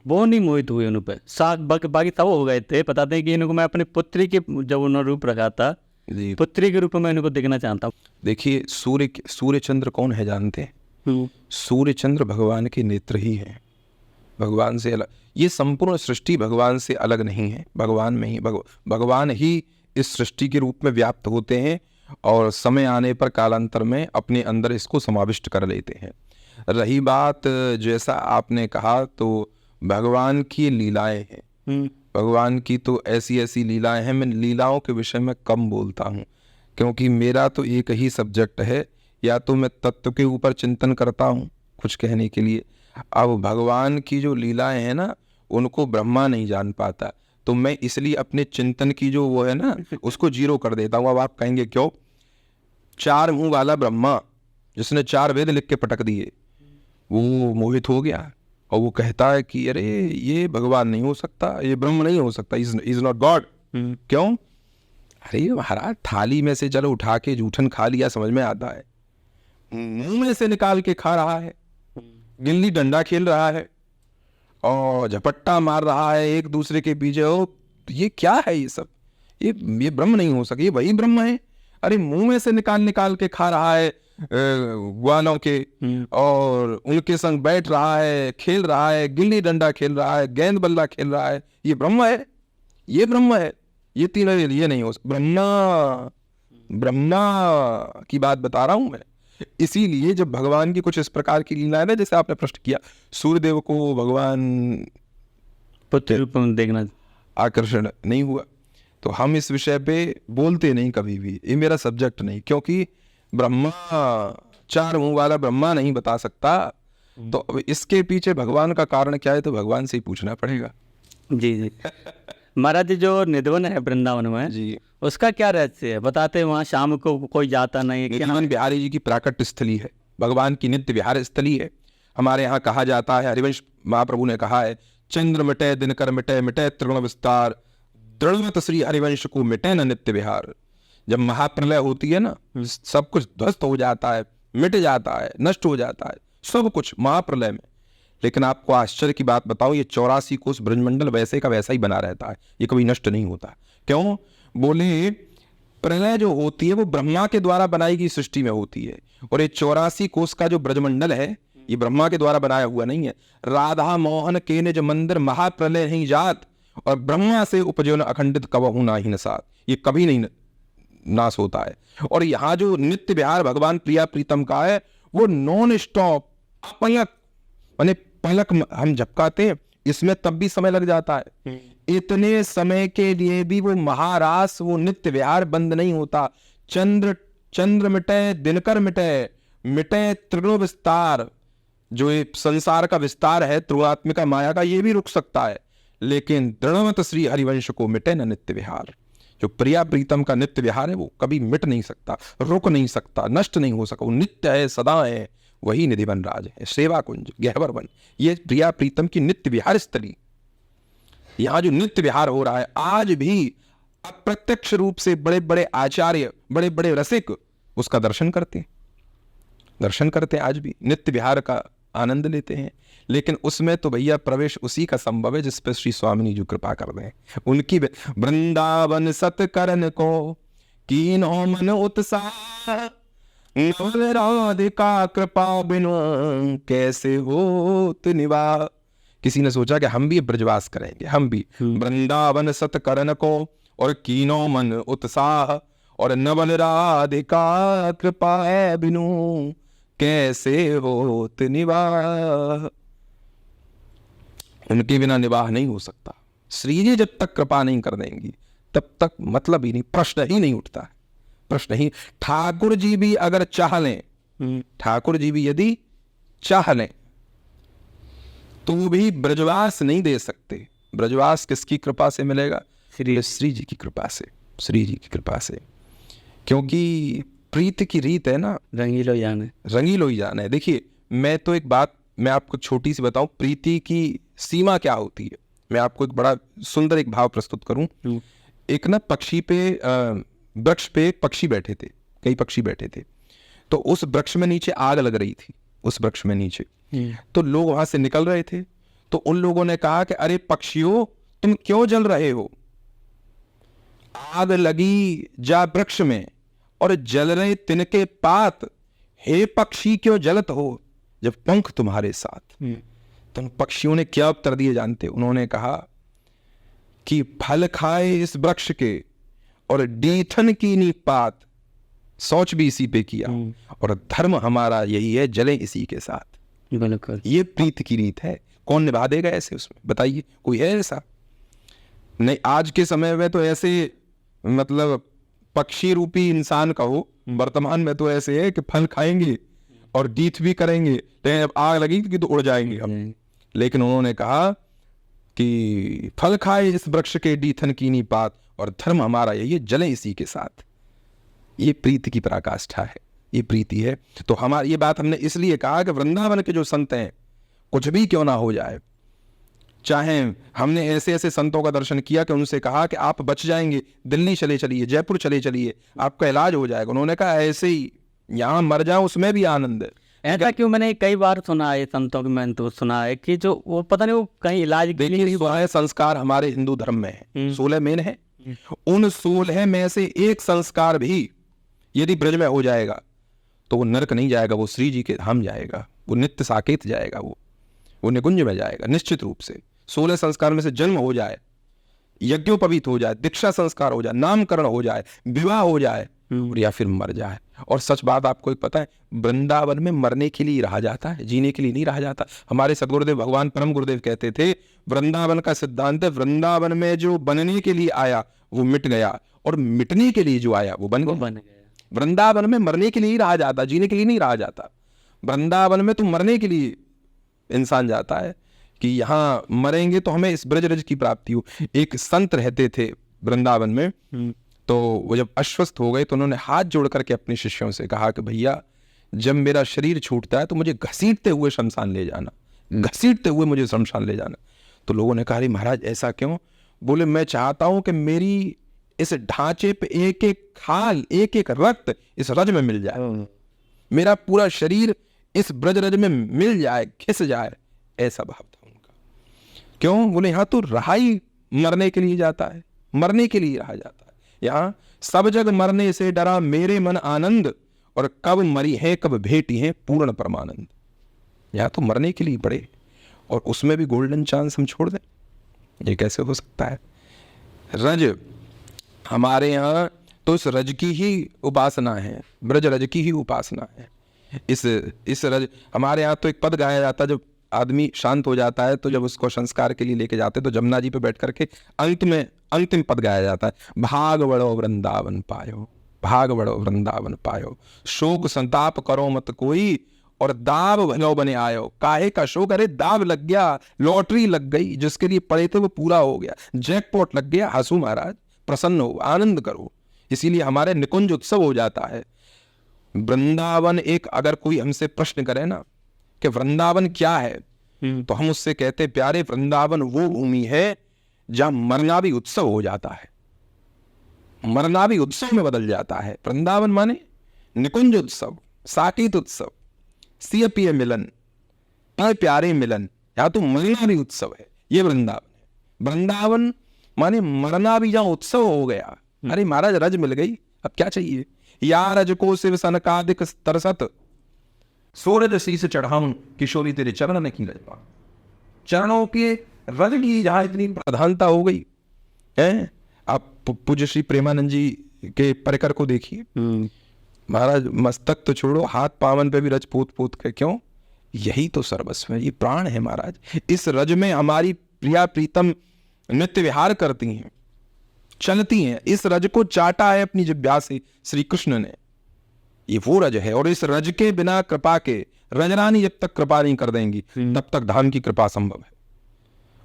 वो नहीं मोहित हुए उन पे, बाकी सब हो गए थे। बताते हैं कि इनको मैं अपनी पुत्री के जब उन्होंने रूप रखा था, पुत्री के रूप में इनको देखना चाहता हूँ। देखिए सूर्य चंद्र कौन है जानते हैं? सूर्य चंद्र भगवान के नेत्र ही हैं, भगवान से अलग। ये संपूर्ण सृष्टि भगवान से अलग नहीं है, भगवान में ही भगवान ही इस सृष्टि के रूप में व्याप्त होते हैं और समय आने पर कालांतर में अपने अंदर इसको समाविष्ट कर लेते हैं। रही बात जैसा आपने कहा, तो भगवान की लीलाएं हैं, भगवान की तो ऐसी ऐसी लीलाएं हैं। मैं लीलाओं के विषय में कम बोलता हूँ क्योंकि मेरा तो एक ही सब्जेक्ट है, या तो मैं तत्व के ऊपर चिंतन करता हूँ कुछ कहने के लिए। अब भगवान की जो लीलाएं हैं ना, उनको ब्रह्मा नहीं जान पाता, तो मैं इसलिए अपने चिंतन की जो वो है ना उसको जीरो कर देता हूँ। अब आप कहेंगे क्यों? 4 मुंह वाला ब्रह्मा जिसने 4 वेद लिख के पटक दिए, वो मोहित हो गया और वो कहता है कि अरे ये भगवान नहीं हो सकता, ये ब्रह्म नहीं हो सकता, इज नॉट गॉड। क्यों? अरे महाराज थाली में से चलो उठा के जूठन खा लिया, समझ में आता है, मुंह में से निकाल के खा रहा है, गिल्ली डंडा खेल रहा है और झपट्टा मार रहा है एक दूसरे के पीछे। हो ये क्या है? ये सब ये ब्रह्म नहीं हो सके, ये वही ब्रह्म है। अरे मुंह में से निकाल के खा रहा है ग्वालों के, और उनके संग बैठ रहा है, खेल रहा है, गिल्ली डंडा खेल रहा है, गेंद बल्ला खेल रहा है। ये ब्रह्म है, ये ब्रह्म है। ये तीनों ये नहीं हो सकता। ब्रह्मा की बात बता रहा हूं मैं। इसीलिए जब भगवान की कुछ इस प्रकार की लीला है ना, जैसे आपने प्रश्न किया, सूर्यदेव को भगवान पुत्र रूप में देखना आकर्षण नहीं हुआ, तो हम इस विषय पे बोलते नहीं कभी भी, ये मेरा सब्जेक्ट नहीं, क्योंकि ब्रह्मा 4 मुंह वाला ब्रह्मा नहीं बता सकता। तो अब इसके पीछे भगवान का कारण क्या है, तो भगवान से ही पूछना पड़ेगा। जी महाराज जी, जो निधवन है वृंदावन में जी, उसका क्या रहस्य है? बताते हैं वहाँ शाम को कोई जाता नहीं है। निधवन बिहारी जी की प्राकट स्थली है, भगवान की नित्य विहार स्थली है। हमारे यहाँ कहा जाता है, हरिवंश महाप्रभु ने कहा है, चंद्र मिटे दिनकर मिटे, मिटे त्रिगुण विस्तार, दृढ़वत श्री हरिवंश को मिटे न नित्य विहार। जब महाप्रलय होती है ना, सब कुछ ध्वस्त हो जाता है, मिट जाता है, नष्ट हो जाता है सब कुछ महाप्रलय में। लेकिन आपको आश्चर्य की बात बताऊं, ये 84 कोष ब्रजमंडल वैसे का वैसा ही बना रहता है, ये कभी नष्ट नहीं होता। क्यों? बोले प्रलय जो होती है वो ब्रह्मा के द्वारा बनाई गई सृष्टि में होती है, और ये 84 कोष का जो ब्रजमंडल है ये ब्रह्मा के द्वारा बनाया हुआ नहीं है। राधा मोहन के निज मंदिर महाप्रलय नहीं जात, और ब्रह्मा से उपजन अखंडित कबहु नाही नसात, ये कभी नहीं नाश होता है। और यहाँ जो नित्य विहार भगवान प्रिया प्रीतम का है, वो नॉन स्टॉप अपलक, माने पलक हम झपकाते हैं इसमें तब भी समय लग जाता है। इतने समय के लिए भी वो महारास, वो नित्य विहार बंद नहीं होता। चंद्र मिटे दिनकर मिटे, मिटे त्रिगुण विस्तार, जो ये संसार का विस्तार है त्रिगुणात्मिका माया का, ये भी रुक सकता है, लेकिन दृढ़वत श्री हरिवंश को मिटे न नित्य विहार। जो प्रिया प्रीतम का नित्य विहार है वो कभी मिट नहीं सकता, रुक नहीं सकता, नष्ट नहीं हो सकता, वो नित्य है, सदा है, वही निधिवन राज है। सेवा कुंज, गहवर वन, ये प्रिया प्रीतम की नित्य विहार स्थली। यहाँ जो नित्य विहार हो रहा है आज भी अप्रत्यक्ष रूप से बड़े बड़े आचार्य, बड़े बड़े रसिक उसका दर्शन करते हैं आज भी, नित्य विहार का आनंद लेते हैं। लेकिन उसमें तो भैया प्रवेश उसी का संभव है जिस पर श्री स्वामी जी कृपा कर दें। उनकी वृंदावन सतकरन को कीनो मन उत्साह, राधिका कृपा बिनु कैसे होत निवाह। किसी ने सोचा कि हम भी ब्रजवास करेंगे, हम भी वृंदावन सतकरन को और कीनो मन उत्साह, और नवल राधिका कृपा है बिनु कैसे होत निवाह। उनके बिना निवाह नहीं हो सकता। श्री जी जब तक कृपा नहीं कर देंगी तब तक मतलब ही नहीं, प्रश्न ही नहीं उठता है, प्रश्न ही। ठाकुर जी भी अगर चाह लें, ठाकुर जी भी यदि चाह लें तो भी ब्रजवास नहीं दे सकते। ब्रजवास किसकी कृपा से मिलेगा? श्री जी की कृपा से, श्री जी की कृपा से। क्योंकि प्रीत की रीत है ना, रंगीलो जाने, रंगीलो ही जाना है। देखिए मैं तो एक बात मैं आपको छोटी सी बताऊं, प्रीति की सीमा क्या होती है। मैं आपको एक बड़ा सुंदर एक भाव प्रस्तुत करूं। एक ना पक्षी पे, वृक्ष पे एक पक्षी बैठे थे, कई पक्षी बैठे थे। तो उस वृक्ष में नीचे आग लग रही थी, उस वृक्ष में नीचे। तो लोग वहां से निकल रहे थे, तो उन लोगों ने कहा कि अरे पक्षियों तुम क्यों जल रहे हो? आग लगी जा वृक्ष में और जल रहे तिनके पात, हे पक्षी क्यों जलत हो जब पंख तुम्हारे साथ। तो उन पक्षियों ने क्या उत्तर दिए जानते? उन्होंने कहा कि फल खाए इस वृक्ष के और डीठन की नी पात, सोच भी इसी पे किया, और धर्म हमारा यही है जले इसी के साथ। बिल्कुल, ये प्रीत की रीत है। कौन निभा देगा ऐसे? उसमें बताइए कोई है ऐसा? नहीं। आज के समय में तो ऐसे मतलब पक्षी रूपी इंसान कहो, वर्तमान में तो ऐसे है कि फल खाएंगे और डीठ भी करेंगे, लेकिन अब आग लगेगी तो उड़ जाएंगे हम। लेकिन उन्होंने कहा कि फल खाए इस वृक्ष के डीठन की नी पात, और धर्म हमारा यही है जले इसी के साथ। ये प्रीति की पराकाष्ठा है, ये प्रीति है। तो हमारी ये बात हमने इसलिए कहा कि वृंदावन के जो संत हैं, कुछ भी क्यों ना हो जाए, चाहे हमने ऐसे ऐसे संतों का दर्शन किया कि उनसे कहा कि आप बच जाएंगे, दिल्ली चले चलिए, जयपुर चले चलिए, आपका इलाज हो जाएगा। उन्होंने कहा ऐसे ही यहाँ मर जाओ उसमें भी आनंद है। ऐसा क्यों? मैंने कई बार सुना है संतों की, मैंने तो सुना है कि जो वो पता नहीं वो कहीं इलाज के लिए। देखिए संस्कार हमारे हिंदू धर्म में है, 16 मेन है। उन 16 में से एक संस्कार भी यदि ब्रज में हो जाएगा तो वो नरक नहीं जाएगा, वो श्री जी के धाम जाएगा, वो नित्य साकेत जाएगा, वो निकुंज में जाएगा निश्चित रूप से। 16 संस्कार में से जन्म हो जाए, यज्ञोपवीत हो जाए, दीक्षा संस्कार हो जाए, नामकरण हो जाए, विवाह हो जाए, और या फिर मर जाए। और सच बात आपको एक पता है, वृंदावन में मरने के लिए रहा जाता है, जीने के लिए नहीं रहा जाता। हमारे सदगुरुदेव भगवान परम गुरुदेव कहते थे, वृंदावन का सिद्धांत है, वृंदावन में जो बनने के लिए आया वो मिट गया, और मिटने के लिए जो आया वो बन गया। वृंदावन में मरने के लिए ही रहा जाता, जीने के लिए नहीं रहा जाता। वृंदावन में तो मरने के लिए इंसान जाता है कि यहाँ मरेंगे तो हमें इस ब्रज रज की प्राप्ति हो। एक संत रहते थे वृंदावन में, तो वो जब अस्वस्थ हो गए तो उन्होंने हाथ जोड़ करके अपने शिष्यों से कहा कि भैया जब मेरा शरीर छूटता है तो मुझे घसीटते हुए शमशान ले जाना, घसीटते हुए मुझे शमशान ले जाना। तो लोगों ने कहा अरे महाराज ऐसा क्यों? बोले मैं चाहता हूं कि मेरी इस ढांचे पे एक एक खाल, एक एक रक्त इस रज में मिल जाए, मेरा पूरा शरीर इस ब्रज रज में मिल जाए, घिस जाए। ऐसा भाव था उनका। क्यों? बोले यहाँ तो रहा ही मरने के लिए जाता है, मरने के लिए रहा जाता है। यहाँ सब जग मरने से डरा मेरे मन आनंद, और कब मरी है कब भेटी है पूर्ण परमानंद। यहाँ तो मरने के लिए पड़े और उसमें भी गोल्डन चांस हम छोड़ दें, ये कैसे हो सकता है? रज हमारे यहाँ तो इस रज की ही उपासना है, ब्रज रज की ही उपासना है। इस रज हमारे यहाँ तो एक पद गाया जाता है, जब आदमी शांत हो जाता है तो जब उसको संस्कार के लिए लेके जाते तो जमुना जी पे बैठ करके अंत में अंतिम पद गाया जाता है, भाग बड़ो वृंदावन पायो, भाग बड़ो वृंदावन पायो, शोक संताप करो मत कोई, और दाव भलो बने आयो। काहे का शोक? अरे दाव लग गया, लॉटरी लग गई, जिसके लिए पड़े थे वो पूरा हो गया, जैकपॉट लग गया। हंसू महाराज, प्रसन्न हो, आनंद करो। इसीलिए हमारे निकुंज उत्सव हो जाता है। वृंदावन एक, अगर कोई हमसे प्रश्न करे ना कि वृंदावन क्या है, तो हम उससे कहते प्यारे वृंदावन वो भूमि है जहां मरना भी उत्सव हो जाता है, मरना भी उत्सव में बदल जाता है। वृंदावन माने निकुंज उत्सव, साकेत उत्सव, सिय पिय मिलन, प्यारे मिलन, या तो मरना भी उत्सव है, ये वृंदावन है। वृंदावन माने मरना भी जहां उत्सव हो गया। अरे महाराज रज मिल गई, अब क्या चाहिए। या रज को शिव सनकादिक तरसत, सूरज शीस चढ़ाऊं किशोरी तेरे चरण नहीं रजवा। चरणों के रज की जहां इतनी प्रधानता हो गई है। आप पूज्य श्री प्रेमानंद जी के परिकर को देखिए, महाराज मस्तक तो छोड़ो, हाथ पावन पे भी रज पोत पोत के, क्यों? यही तो सर्वस्व है, ये प्राण है महाराज। इस रज में हमारी प्रिया प्रीतम नित्य विहार करती हैं, चलती हैं। इस रज को चाटा है अपनी जिह्वा से श्री कृष्ण ने, ये वो रज है। और इस रज के बिना कृपा के, रजरानी जब तक कृपा नहीं कर देंगी तब तक धाम की कृपा संभव है।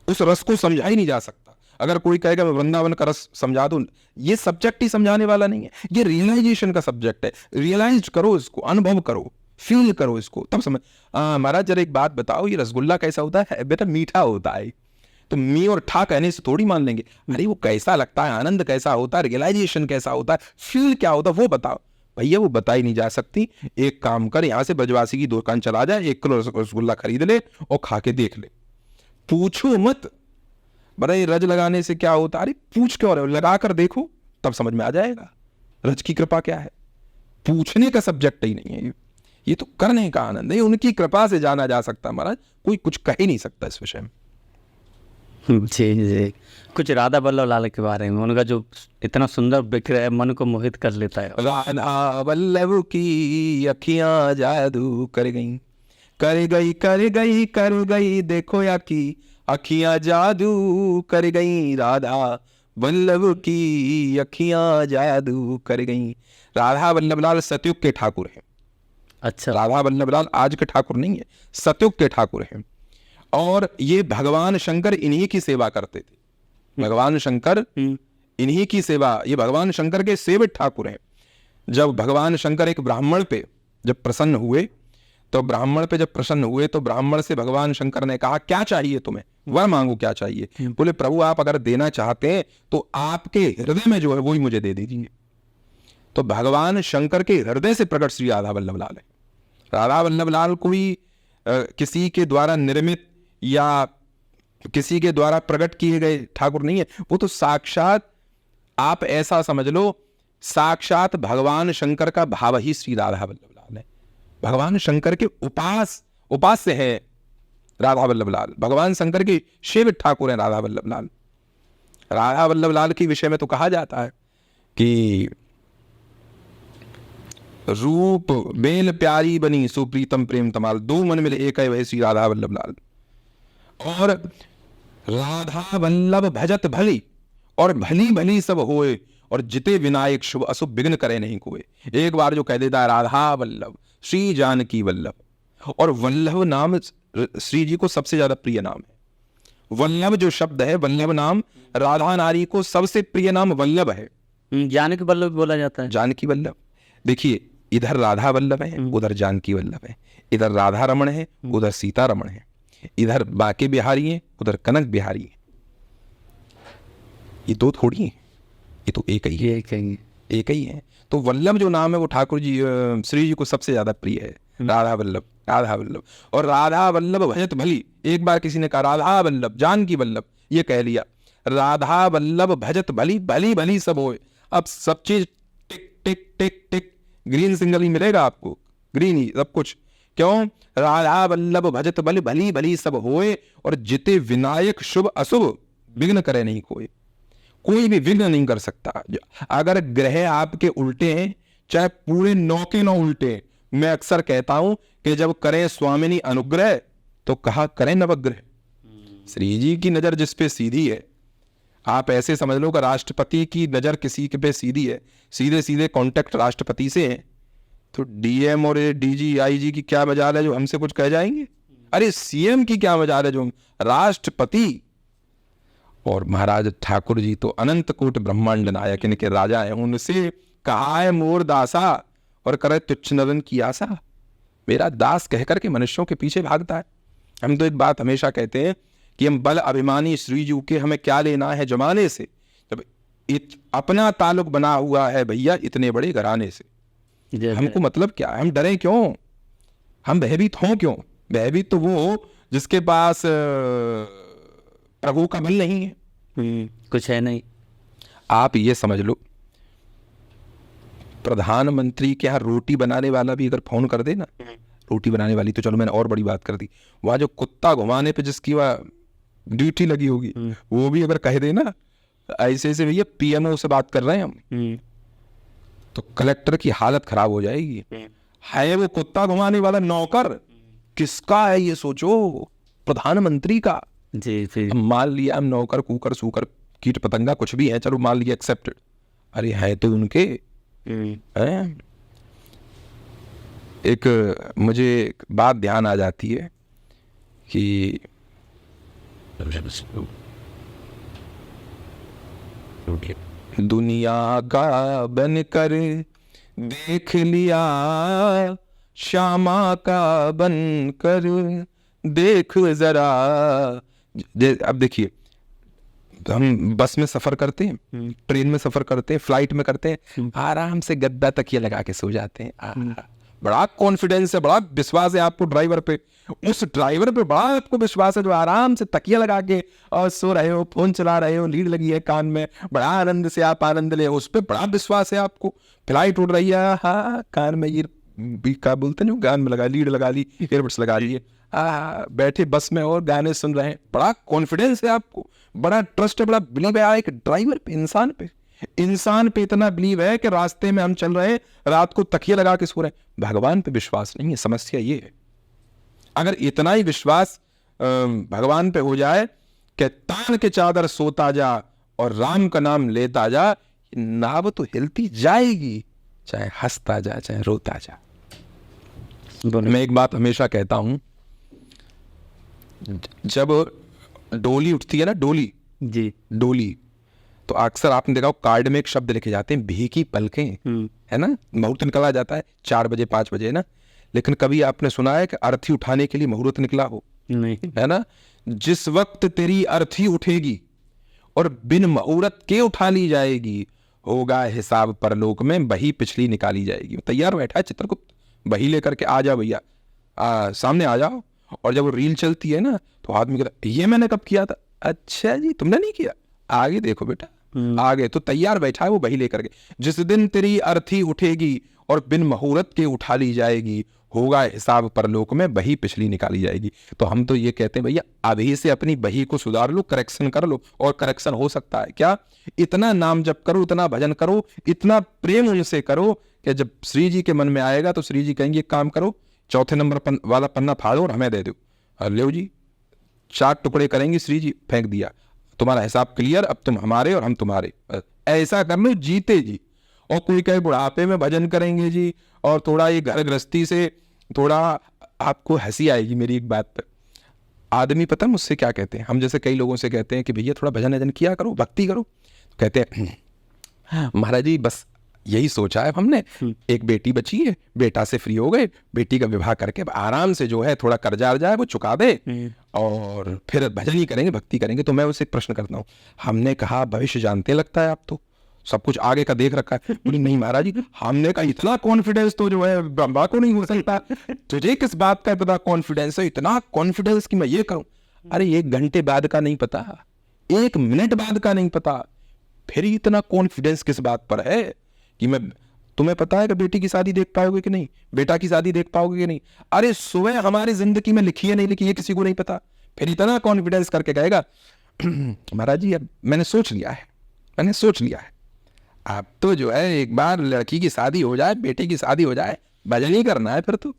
उस रस को समझा ही नहीं जा सकता। अगर कोई कहेगा मैं वृंदावन का रस समझा दूं, ये सब्जेक्ट ही समझाने वाला नहीं है, ये रियलाइजेशन का सब्जेक्ट है। रियलाइज करो इसको, अनुभव करो, फील करो इसको, तब समझ। महाराज जरा एक बात बताओ, ये रसगुल्ला कैसा होता है? बेटा मीठा होता है। तो मी और ठा कहने से थोड़ी मान लेंगे। अरे वो कैसा लगता है, आनंद कैसा होता है, रियलाइजेशन कैसा होता है, फील क्या होता है, वो बताओ। भैया वो बताई नहीं जा सकती। एक काम कर, यहां से ब्रजवासी की दुकान चला जाए, 1 किलो रसगुल्ला खरीद ले और खा के देख ले, पूछो मत बड़े रज लगाने से क्या होता। अरे पूछ क्यों रहे हो, लगा कर देखो, तब समझ में आ जाएगा रज की कृपा क्या है। पूछने का सब्जेक्ट ही नहीं है ये तो करने का आनंद है। उनकी कृपा से जाना जा सकता है महाराज, कोई कुछ कह ही नहीं सकता इस विषय में। जी जी, कुछ राधा वल्लभ लाल के बारे में, उनका जो इतना सुंदर विग्रह है, मन को मोहित कर लेता है। राधा वल्लभ की अखियां जादू कर गई, कर गई कर गई कर गई, देखो या की अखियां जादू कर गई। राधा वल्लभ की अखियां जादू कर गई। राधा वल्लभ लाल सतयुग के ठाकुर हैं। अच्छा, राधा वल्लभ लाल आज के ठाकुर नहीं है, सतयुग के ठाकुर हैं। और ये भगवान शंकर इन्हीं की सेवा करते थे। भगवान शंकर इन्हीं की सेवा, ये भगवान शंकर के सेवित ठाकुर हैं। जब भगवान शंकर एक ब्राह्मण पे जब प्रसन्न हुए, तो ब्राह्मण पे जब प्रसन्न हुए तो ब्राह्मण से भगवान शंकर ने कहा क्या चाहिए तुम्हें, वर मांगो क्या चाहिए। बोले प्रभु आप अगर देना चाहते हैं तो आपके हृदय में जो है वही मुझे दे दीजिए। तो भगवान शंकर के हृदय से प्रकट श्री राधा वल्लभ लाल है। राधा वल्लभ लाल कोई किसी के द्वारा निर्मित या किसी के द्वारा प्रकट किए गए ठाकुर नहीं है, वो तो साक्षात, आप ऐसा समझ लो, साक्षात भगवान शंकर का भाव ही श्री राधा वल्लभ लाल है। भगवान शंकर के उपास्य है राधा वल्लभ लाल, भगवान शंकर के सेवित ठाकुर हैं राधा वल्लभ लाल। राधा वल्लभ लाल के विषय में तो कहा जाता है कि रूप बेल प्यारी बनी सुप्रीतम प्रेम तमाल, दो मन मिले एक है वह श्री राधा वल्लभ लाल। और राधा वल्लभ भजत भली, और भली भली सब होए, और जिते विनायक शुभ अशुभ विघ्न करे नहीं कोई। एक बार जो कह देता है राधा वल्लभ श्री जानकी वल्लभ, और वल्लभ नाम श्री जी को सबसे ज्यादा प्रिय नाम है। वल्लभ जो शब्द है, वल्लभ नाम, राधा नारी को सबसे प्रिय नाम वल्लभ है। जानकी वल्लभ बोला जाता है। जानकी वल्लभ, देखिए इधर राधा वल्लभ है, उधर जानकी वल्लभ है। इधर राधा रमण है, उधर सीता रमण है। इधर बाके बिहारी है, उधर कनक बिहारी है। ये दो थोड़ी है, ये तो एक ही है, एक ही है। तो वल्लभ जो नाम है वो ठाकुर जी श्री जी को सबसे ज्यादा प्रिय है, राधा वल्लभ, राधा वल्लभ। और राधा वल्लभ भजत भली, एक बार किसी ने कहा राधा वल्लभ जानकी वल्लभ, ये कह लिया। राधा वल्लभ भजत भली, भली भली सब होए। अब सब चीज टिक टिक टिक टिक, ग्रीन सिग्नल ही मिलेगा आपको, ग्रीन ही सब कुछ। क्यों? राधा वल्लभ भजत भली, भली भली सब होए, और जिते विनायक शुभ अशुभ विघ्न करे नहीं कोई। कोई भी विघ्न नहीं कर सकता। अगर ग्रह आपके उल्टे हैं, चाहे पूरे 9 के 9 उल्टे, मैं अक्सर कहता हूं कि जब करें स्वामिनी अनुग्रह तो कहा करें नवग्रह। श्री जी की नजर जिस पे सीधी है, आप ऐसे समझ लो कि राष्ट्रपति की नजर किसी के पे सीधी है, सीधे सीधे कांटेक्ट राष्ट्रपति से है, तो डीएम और डीजी आईजी की क्या मजाल है जो हमसे कुछ कह जाएंगे। अरे सीएम की क्या मजाल है जो राष्ट्रपति। और महाराज ठाकुर जी तो अनंत कोट ब्रह्मांड नायक, इनके राजा हैं। उनसे कहा है मोर दासा, और करे तुच्छ नदन की आशा। मेरा दास कह करके मनुष्यों के पीछे भागता है। हम तो एक बात हमेशा कहते हैं कि हम बल अभिमानी श्रीजू के, हमें क्या लेना है जमाने से, जब अपना ताल्लुक बना हुआ है भैया इतने बड़े घराने से। हमको मतलब क्या है, हम डरें क्यों, हम भयभीत हों क्यों? भयभीत तो वो हो जिसके पास प्रभु का बल नहीं है, कुछ है नहीं। आप ये समझ लो, प्रधानमंत्री के यहाँ रोटी बनाने वाला भी अगर फोन कर दे ना, रोटी बनाने वाली तो चलो मैंने और बड़ी बात कर दी, वहाँ जो कुत्ता घुमाने पे जिसकी वह ड्यूटी लगी होगी वो भी अगर कह दे ना ऐसे ऐसे भैया पीएमओ से बात कर रहे हैं हम, तो कलेक्टर की हालत खराब हो जाएगी। है वो कुत्ता घुमाने वाला नौकर, किसका है ये सोचो, प्रधानमंत्री का। जी जी। मान लिया हम नौकर कुकर सूकर कीट पतंगा कुछ भी है, चलो मान लिया एक्सेप्टेड, अरे है तो उनके हैं। एक मुझे एक बात ध्यान आ जाती है कि दुनिया का बनकर देख लिया, श्यामा का बनकर देख जरा। अब देखिए, हम बस में सफर करते हैं, ट्रेन में सफर करते हैं, फ्लाइट में करते हैं, आराम से गद्दा तकिया लगा के सो जाते हैं। बड़ा कॉन्फिडेंस है, बड़ा विश्वास है आपको ड्राइवर पे, उस ड्राइवर पे बड़ा आपको विश्वास है जो आराम से तकिया लगा के और सो रहे हो, फोन चला रहे हो, लीड लगी है कान में, बड़ा आनंद से आप आनंद ले, उस पर बड़ा विश्वास है आपको। फ्लाइट उड़ रही है, हाँ कान में ये क्या बोलते नहीं, कान में लगा लीड लगा ली, एयरबड्स लगा लिए, बैठे बस में और गाने सुन रहे हैं, बड़ा कॉन्फिडेंस है आपको, बड़ा ट्रस्ट है, बड़ा बिलीव है एक ड्राइवर पे, इंसान पे इतना बिलीव है कि रास्ते में हम चल रहे हैं, रात को तकिया लगा के सो रहे हैं। भगवान पे विश्वास नहीं है। समस्या ये है, अगर इतना ही विश्वास भगवान पे हो जाए कि तान के चादर सोता जा और राम का नाम लेता जा, नाव तो हिलती जाएगी, चाहे हंसता जा चाहे रोता जा। मैं एक बात हमेशा कहता हूं, जब डोली उठती है ना, डोली तो अक्सर आपने देखा कार्ड में एक शब्द लिखे जाते हैं, भीगी पलकें, है ना, मुहूर्त निकला जाता है 4 बजे 5 बजे ना, लेकिन कभी आपने सुना है कि अर्थी उठाने के लिए मुहूर्त निकला हो? नहीं, है ना। जिस वक्त तेरी अर्थी उठेगी और बिन मुहूर्त के उठा ली जाएगी, होगा हिसाब परलोक में, बही पिछली निकाली जाएगी। तैयार बैठा है चित्रगुप्त, बही लेकर के आ जाओ भैया, सामने आ जाओ। और जब वो रील चलती है ना तो आदमी कहता ये मैंने कब किया था, अच्छा जी तुमने नहीं किया, आगे देखो बेटा, आगे तो तैयार बैठा है वो बही लेकर के। जिस दिन तेरी अर्थी उठेगी और बिन मुहूर्त के उठा ली जाएगी, होगा हिसाब परलोक में, बही पिछली निकाली जाएगी। तो हम तो ये कहते हैं भैया अभी से अपनी बही को सुधार लो, करेक्शन कर लो, और करेक्शन हो सकता है क्या? इतना नाम जप करो, इतना भजन करो, इतना प्रेम उनसे करो कि जब श्री जी के मन में आएगा तो श्री जी कहेंगे एक काम करो, चौथे नंबर वाला पन्ना फाड़ो और हमें दे दो, ले जी 4 टुकड़े करेंगे श्री जी, फेंक दिया, तुम्हारा हिसाब क्लियर, अब तुम हमारे और हम तुम्हारे। ऐसा कर लो जीते जी। और कोई कहे बुढ़ापे में भजन करेंगे जी, और थोड़ा ये घर गृहस्थी से थोड़ा आपको हंसी आएगी मेरी एक बात पर। आदमी पता मुझसे क्या कहते हैं, हम जैसे कई लोगों से कहते हैं कि भैया थोड़ा भजन भजन किया करो, भक्ति करो, कहते हैं महाराज जी बस यही सोचा है हमने, एक बेटी बची है, बेटा से फ्री हो गए, बेटी का विवाह करके आराम से जो है थोड़ा कर्जा आ जाए वो चुका दे और फिर भजन ही करेंगे, भक्ति करेंगे। तो मैं उससे एक प्रश्न करता हूँ, हमने कहा भविष्य जानते लगता है आप तो सब कुछ आगे का देख रखा है। बोली नहीं महाराज जी, हमने कहा इतना कॉन्फिडेंस तो जो है ब्रह्मा को नहीं हो सकता, तुझे किस बात का इतना कॉन्फिडेंस है? इतना कॉन्फिडेंस कि मैं ये करूं। अरे 1 घंटे बाद का नहीं पता, 1 मिनट बाद का नहीं पता, फिर इतना कॉन्फिडेंस किस बात पर है कि मैं, तुम्हें पता है कि बेटी की शादी देख पाओगे कि नहीं, बेटा की शादी देख पाओगे कि नहीं? अरे सुबह हमारी जिंदगी में लिखी है नहीं लिखी है किसी को नहीं पता, फिर इतना कॉन्फिडेंस करके कहेगा महाराज जी अब मैंने सोच लिया है, अब तो जो है एक बार लड़की की शादी हो जाए, बेटे की शादी हो जाए, भजन ही करना है। फिर तो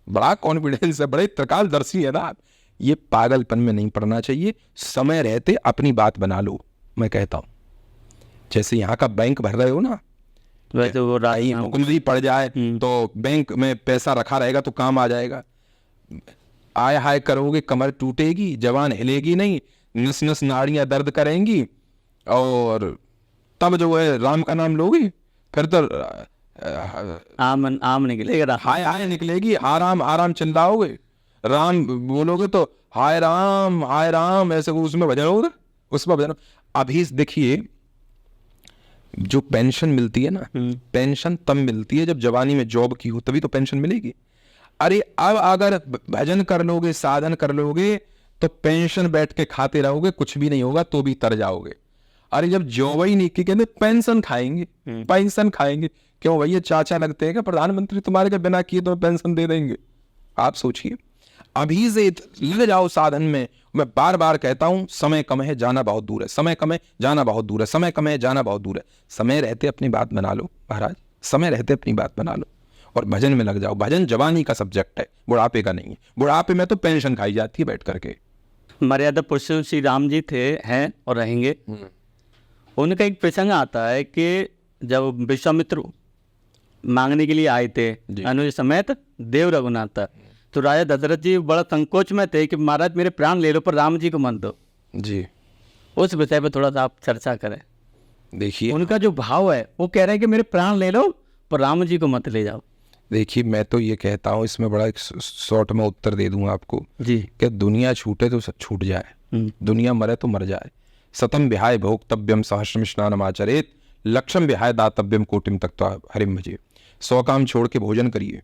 बड़ा कॉन्फिडेंस है, बड़े त्रिकालदर्शी है ना आप। ये पागलपन में नहीं पड़ना चाहिए, समय रहते अपनी बात बना लो। मैं कहता हूँ जैसे यहाँ का बैंक भर रहे हो ना, वैसे वो मुकदरी पड़ जाए तो बैंक में पैसा रखा रहेगा तो काम आ जाएगा। आय हाय करोगे कमर टूटेगी, जवान हिलेगी नहीं, नस नस नाड़ियां दर्द करेंगी, और तब जो है राम का नाम लोगे, फिर तो आम निकलेगा। हाय हाय निकलेगी, हाराम हाराम चिल्लाओगे, राम बोलोगे तो हाय राम ऐसे उसमें भजन होगा, उसमें भजन। अभी देखिए जो पेंशन मिलती है ना, पेंशन तब मिलती है जब जवानी में जॉब की हो, तभी तो पेंशन मिलेगी। अरे अब अगर भजन कर लोगे, साधन कर लोगे, तो पेंशन बैठ के खाते रहोगे, कुछ भी नहीं होगा तो भी तर जाओगे। अरे जब जॉब ही नहीं की, कहते पेंशन खाएंगे, पेंशन खाएंगे। क्यों भैया चाचा लगते हैं क्या प्रधानमंत्री तुम्हारे के, बिना किए तो पेंशन दे देंगे? आप सोचिए, अभी से लग जाओ साधन में। मैं बार बार कहता हूं, समय कम है जाना बहुत दूर है, समय कम है जाना बहुत दूर है, समय कम है जाना बहुत दूर है। समय रहते अपनी बात बना लो महाराज, समय रहते अपनी बात बना लो और भजन में लग जाओ। भजन जवानी का सब्जेक्ट है, बुढ़ापे का नहीं है। बुढ़ापे में तो पेंशन खाई जाती है बैठ करके। मर्यादा पुरुषोत्तम श्री राम जी थे, हैं और रहेंगे। उनका एक प्रसंग आता है कि जब विश्वामित्र मांगने के लिए आए थे अनुज समेत देव रघुनाथ, तो राजा दशरथ जी बड़ा संकोच में थे कि महाराज मेरे प्राण ले लो पर राम जी को मत दो जी। उस विषय पे थोड़ा सा आप चर्चा करें। देखिए उनका जो भाव है वो कह रहे हैं कि मेरे प्राण ले लो पर राम जी को मत ले जाओ। देखिए मैं तो ये कहता हूँ, इसमें बड़ा एक शॉर्ट में उत्तर दे दूंगा आपको जी कि दुनिया छूटे तो छूट जाए, दुनिया मरे तो मर जाए। सतम विहाय भोक्तव्यम सहस्रम स्नानम आचरेत, लक्षम विहाय दातव्यम कोटिम तक्त्वा हरिम भजे। 100 काम छोड़ के भोजन करिए,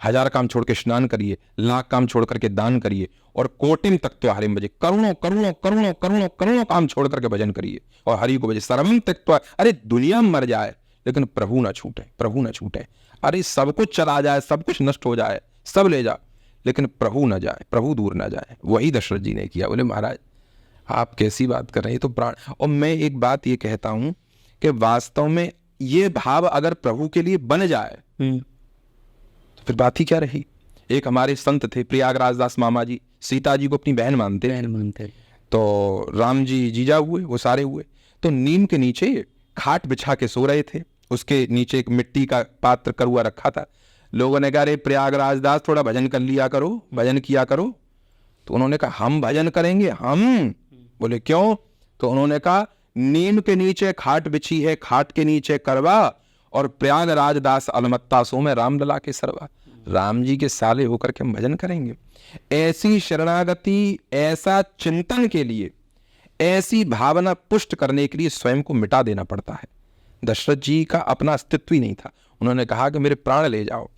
1000 काम छोड़ के स्नान करिए, लाख काम छोड़ करके दान करिए, और कोटिम तक्त्वा हरिम भजे, करोड़ों करोड़ों करोड़ों करोड़ों करोड़ों काम छोड़ करके भजन करिए और हरि को भजे। सर्वम त्यक्त्वा, अरे दुनिया मर जाए लेकिन प्रभु ना छूटे, प्रभु ना छूटे। अरे सब कुछ चला जाए, सब कुछ नष्ट हो जाए, सब ले जा, लेकिन प्रभु ना जाए, प्रभु दूर ना जाए। वही दशरथ जी ने किया। बोले महाराज आप कैसी बात कर रहे हैं, तो प्राण। और मैं एक बात ये कहता हूं कि वास्तव में ये भाव अगर प्रभु के लिए बन जाए तो फिर बात ही क्या रही। एक हमारे संत थे प्रयागराज दास मामा जी, सीता जी को अपनी बहन मानते, तो राम जी जीजा हुए, वो सारे हुए। तो नीम के नीचे खाट बिछा के सो रहे थे, उसके नीचे एक मिट्टी का पात्र करुआ रखा था। लोगों ने कहा अरे प्रयागराज दास थोड़ा भजन कर लिया करो, भजन किया करो। तो उन्होंने कहा हम भजन करेंगे हम? बोले क्यों? तो उन्होंने कहा नीम के नीचे खाट बिछी है, खाट के नीचे करवा, और प्रयागराज दास अलमत्ता सो में रामलला के सरवा। राम जी के साले होकर के हम भजन करेंगे? ऐसी शरणागति, ऐसा चिंतन के लिए, ऐसी भावना पुष्ट करने के लिए स्वयं को मिटा देना पड़ता है। दशरथ जी का अपना अस्तित्व ही नहीं था। उन्होंने कहा कि मेरे प्राण ले जाओ।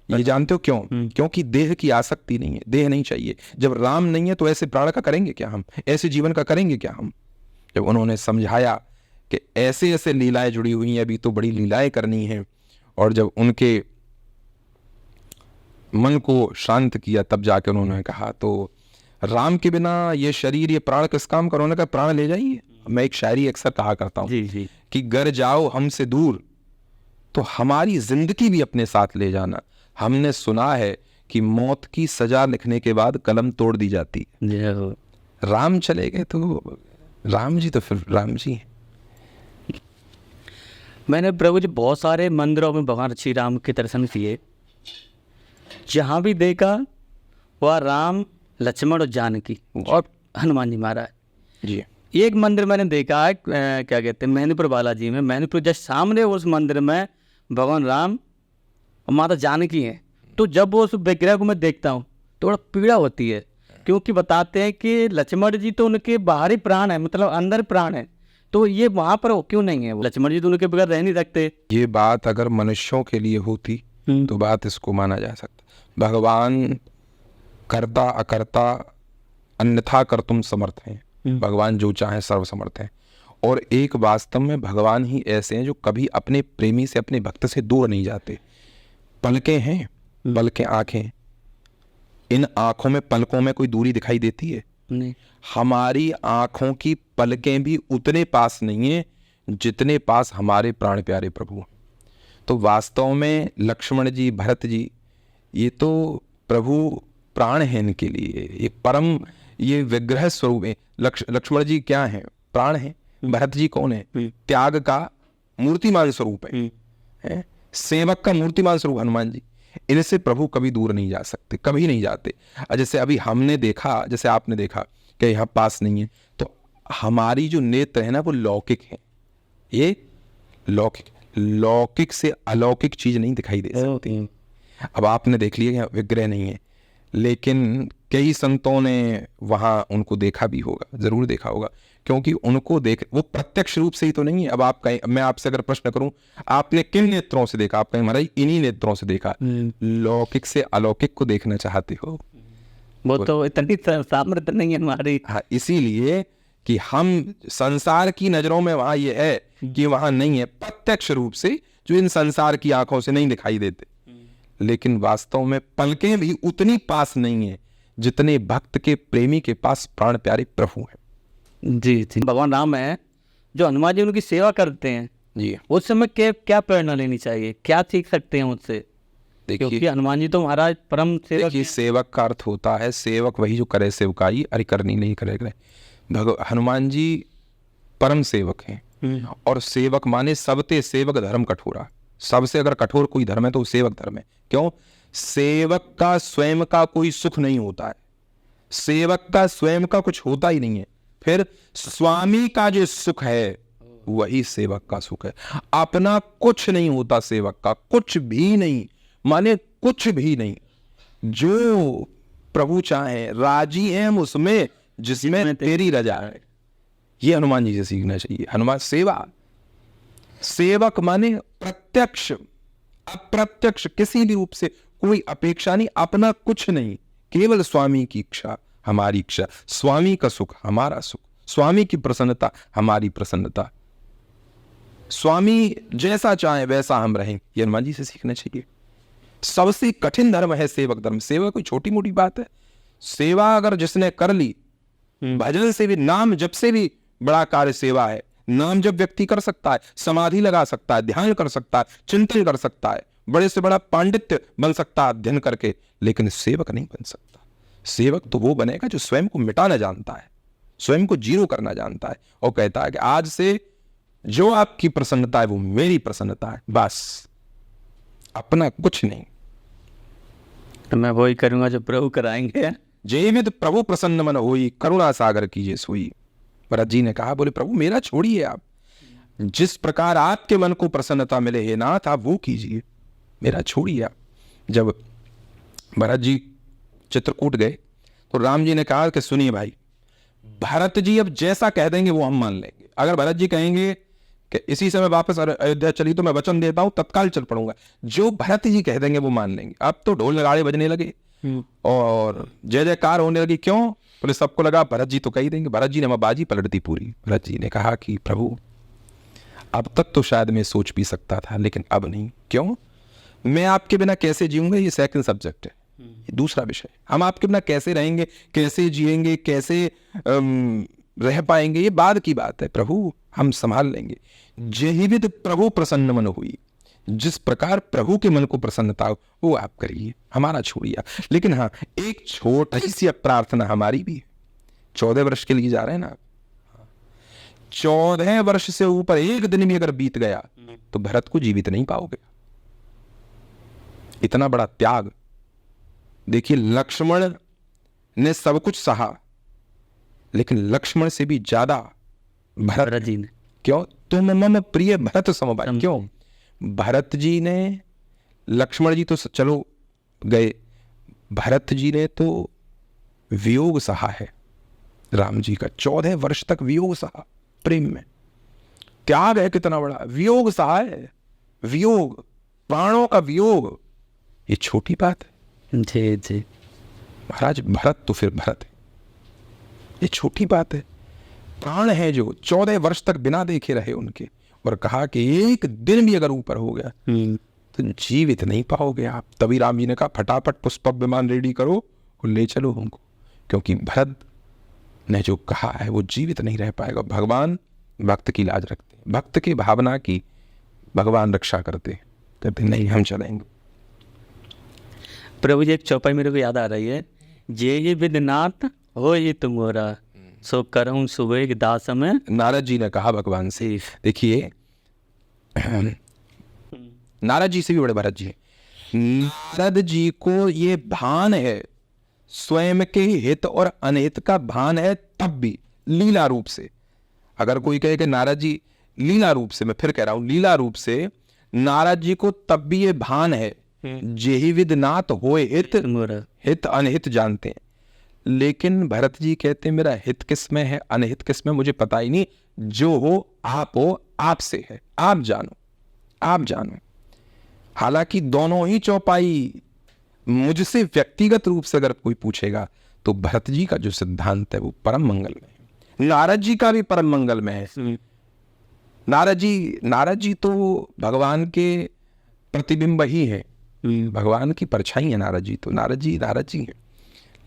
ये जानते हो क्यों? क्योंकि देह की आसक्ति नहीं है, देह नहीं चाहिए। जब राम नहीं है तो ऐसे प्राण का करेंगे क्या हम, ऐसे जीवन का करेंगे क्या हम? जब उन्होंने समझाया कि ऐसे ऐसे लीलाएं जुड़ी हुई हैं, अभी तो बड़ी लीलाएं करनी है, और जब उनके मन को शांत किया तब जाके उन्होंने कहा तो राम के बिना ये शरीर, ये प्राण किस काम का? उन्होंने कहा प्राण ले जाइए। मैं एक शायरी अक्सर कहा करता हूँ कि गर जाओ हमसे दूर तो हमारी जिंदगी भी अपने साथ ले जाना। हमने सुना है कि मौत की सजा लिखने के बाद कलम तोड़ दी जाती है। राम चले गए तो राम जी तो फिर राम जी हैं। मैंने प्रभु जी बहुत सारे मंदिरों में भगवान श्री राम के दर्शन किए, जहाँ भी देखा वह राम, लक्ष्मण और जानकी और हनुमान जी महाराज जी। एक मंदिर मैंने देखा है, क्या कहते हैं, मैनपुर बालाजी में, मैनपुर जस्ट सामने उस मंदिर में भगवान राम और माता जानकी हैं। तो जब वो उस विग्रह को मैं देखता हूँ तो बड़ा पीड़ा होती है, क्योंकि बताते हैं कि लक्ष्मण जी तो उनके बाहरी प्राण है, मतलब अंदर प्राण है, तो ये वहाँ पर वो क्यों नहीं है? लक्ष्मण जी तो उनके बगैर रह नहीं सकते। ये बात अगर मनुष्यों के लिए होती तो बात इसको माना जा सकता। भगवान कर्ता अकर्ता अन्यथा कर तुम समर्थ हैं। भगवान जो चाहे सर्वसमर्थ हैं। और एक वास्तव में भगवान ही ऐसे हैं जो कभी अपने प्रेमी से, अपने भक्त से दूर नहीं जाते। पलकें हैं, पलकें आंखें, इन आंखों में, पलकों में कोई दूरी दिखाई देती है? नहीं। हमारी आंखों की पलकें भी उतने पास नहीं है जितने पास हमारे प्राण प्यारे प्रभु। तो वास्तव में लक्ष्मण जी, भरत जी, ये तो प्रभु प्राण है इनके लिए, एक परम, ये विग्रह स्वरूप है। लक्ष्मण जी क्या हैं? प्राण हैं। भरत जी कौन है? त्याग का मूर्तिमान स्वरूप है, सेवक का मूर्तिमान स्वरूप हनुमान जी। इनसे प्रभु कभी दूर नहीं जा सकते, कभी नहीं जाते। जैसे अभी हमने देखा, जैसे आपने देखा कि यहाँ पास नहीं है, तो हमारी जो नेत्र है ना वो लौकिक है, ये लौकिक। लौकिक से अलौकिक चीज नहीं दिखाई दे सकती। अब आपने देख लिया कि विग्रह नहीं है, लेकिन कई संतों ने वहां उनको देखा भी होगा, जरूर देखा होगा, क्योंकि उनको देख वो प्रत्यक्ष रूप से ही तो नहीं है। अब आप कहें, मैं आपसे अगर प्रश्न करूं आपने किन नेत्रों से देखा, आप कहें महाराज इन्हीं नेत्रों से देखा। लौकिक से अलौकिक को देखना चाहते हो, वो तो इतनी सामर्थ्य नहीं है हमारी। हाँ, इसीलिए कि हम संसार की नजरों में वहां ये है कि वहां नहीं है, प्रत्यक्ष रूप से जो इन संसार की आंखों से नहीं दिखाई देते, लेकिन वास्तव में पलकें भी उतनी पास नहीं है जितने भक्त के प्रेमी के पास प्राण प्यारे प्रभु हैं। जी जी, भगवान राम है जो हनुमान जी उनकी सेवा करते हैं जी, उस समय क्या प्रेरणा लेनी चाहिए, क्या सीख सकते हैं उससे? क्योंकि देखिए हनुमान जी तो महाराज परम सेवक देखिए, सेवक का अर्थ होता है सेवक वही जो करे सेवकाई, अरे करनी नहीं करे करे। हनुमान जी परम सेवक हैं, और सेवक माने सबते सेवक धर्म कठोरा। सबसे अगर कठोर कोई धर्म है तो वो सेवक धर्म है। क्यों? सेवक का स्वयं का कोई सुख नहीं होता है, सेवक का स्वयं का कुछ होता ही नहीं है, फिर स्वामी का जो सुख है वही सेवक का सुख है। अपना कुछ नहीं होता सेवक का, कुछ भी नहीं, माने कुछ भी नहीं। जो प्रभु चाहे राजी हैं हम उसमें जिसमें तेरी रजा है। ये हनुमान जी से सीखना चाहिए। हनुमान सेवा, सेवक माने प्रत्यक्ष अप्रत्यक्ष किसी भी रूप से कोई अपेक्षा नहीं, अपना कुछ नहीं, केवल स्वामी की इच्छा हमारी इच्छा, स्वामी का सुख हमारा सुख, स्वामी की प्रसन्नता हमारी प्रसन्नता, स्वामी जैसा चाहे वैसा हम रहें। ये हनुमान जी से सीखना चाहिए। सबसे कठिन धर्म है सेवक धर्म। सेवा कोई छोटी मोटी बात है? सेवा अगर जिसने कर ली, भजन से भी, नाम जप से भी बड़ा कार्य सेवा है। नाम जप व्यक्ति कर सकता है, समाधि लगा सकता है, ध्यान कर सकता है, चिंतन कर सकता है, बड़े से बड़ा पांडित्य बन सकता है अध्ययन करके, लेकिन सेवक नहीं बन सकता। सेवक तो वो बनेगा जो स्वयं को मिटाना जानता है, स्वयं को जीरो करना जानता है, और कहता है कि आज से जो आपकी प्रसन्नता है वो मेरी प्रसन्नता है, बस अपना कुछ नहीं। तो मैं वही करूंगा जो प्रभु कराएंगे। जयमित प्रभु प्रसन्न मन होई, करुणा सागर कीजिए सोई। भरत जी ने कहा, बोले प्रभु मेरा छोड़िए, आप जिस प्रकार आपके मन को प्रसन्नता मिले हे नाथ आप वो कीजिए, मेरा छोड़िए आप। जब भरत जी चित्रकूट गए तो राम जी ने कहा कि सुनिए भाई, भरत जी अब जैसा कह देंगे वो हम मान लेंगे। अगर भरत जी कहेंगे कि इसी समय वापस अयोध्या चली तो मैं वचन देता हूं तत्काल चल पड़ूंगा, जो भरत जी कह देंगे वो मान लेंगे। अब तो ढोल नगाड़े बजने लगे और जय जयकार होने लगी। क्यों? बोले सबको लगा भरत जी तो कह ही देंगे। भरत जी ने बाजी पलट दी पूरी। भरत जी ने कहा कि प्रभु अब तक तो शायद मैं सोच भी सकता था, लेकिन अब नहीं। क्यों? मैं आपके बिना कैसे जीऊंगा ये सेकंड सब्जेक्ट है, ये दूसरा विषय। हम आपके बिना कैसे रहेंगे, कैसे जिएंगे, कैसे रह पाएंगे, ये बाद की बात है। प्रभु हम संभाल लेंगे। जहिविद प्रभु प्रसन्न मन हुई, जिस प्रकार प्रभु के मन को प्रसन्नता हो वो आप करिए, हमारा छोड़िए। लेकिन हाँ, एक छोटी सी प्रार्थना हमारी भी है। 14 वर्ष के लिए जा रहे हैं ना, 14 वर्ष से ऊपर एक दिन भी अगर बीत गया तो भरत को जीवित नहीं पाओगे। इतना बड़ा त्याग। देखिए लक्ष्मण ने सब कुछ सहा, लेकिन लक्ष्मण से भी ज्यादा भरत जी ने। क्यों? तुम मम प्रिय भरत समभाई। क्यों? भरत जी ने, लक्ष्मण जी तो चलो गए, भरत जी ने तो वियोग सहा है राम जी का। 14 वर्ष तक वियोग सहा, प्रेम में त्याग है कितना बड़ा। वियोग सहा है, वियोग, प्राणों का वियोग, ये छोटी बात है? जी जी महाराज भरत तो फिर भरत है, ये छोटी बात है। प्राण है जो 14 वर्ष तक बिना देखे रहे उनके, और कहा कि एक दिन भी अगर ऊपर हो गया तो जीवित नहीं पाओगे आप। तभी राम जी ने कहा फटाफट पुष्प विमान रेडी करो और ले चलो हमको, क्योंकि भरत ने जो कहा है वो जीवित नहीं रह पाएगा। भगवान भक्त की लाज रखते हैं, भक्त की भावना की भगवान रक्षा करते हैं, कहते नहीं हम चलेंगे। प्रभु जी एक चौपाई मेरे को याद आ रही है, जे विदनाथ हो ये तुमोरा सो करऊं सुबह के दास में। नारद जी ने कहा भगवान से, देखिए नारद जी से भी बड़े भरत जी हैं। नारद जी को ये भान है, स्वयं के हित और अनहित का भान है, तब भी लीला रूप से। अगर कोई कहे कि नारद जी लीला रूप से, मैं फिर कह रहा हूं लीला रूप से नारद जी को तब भी ये भान है, जेहि विद नाथ होए हित, हित अनहित जानते हैं। लेकिन भरत जी कहते हैं मेरा हित किस में है, अनहित किस में मुझे पता ही नहीं, जो हो आपसे है, आप जानो, आप जानो। हालांकि दोनों ही चौपाई मुझसे व्यक्तिगत रूप से अगर कोई पूछेगा तो भरत जी का जो सिद्धांत है वो परम मंगल में है, नारद जी का भी परम मंगल में है। नारद जी तो भगवान के प्रतिबिंब ही है, भगवान की परछाई है नारद जी, तो नारद जी हैं।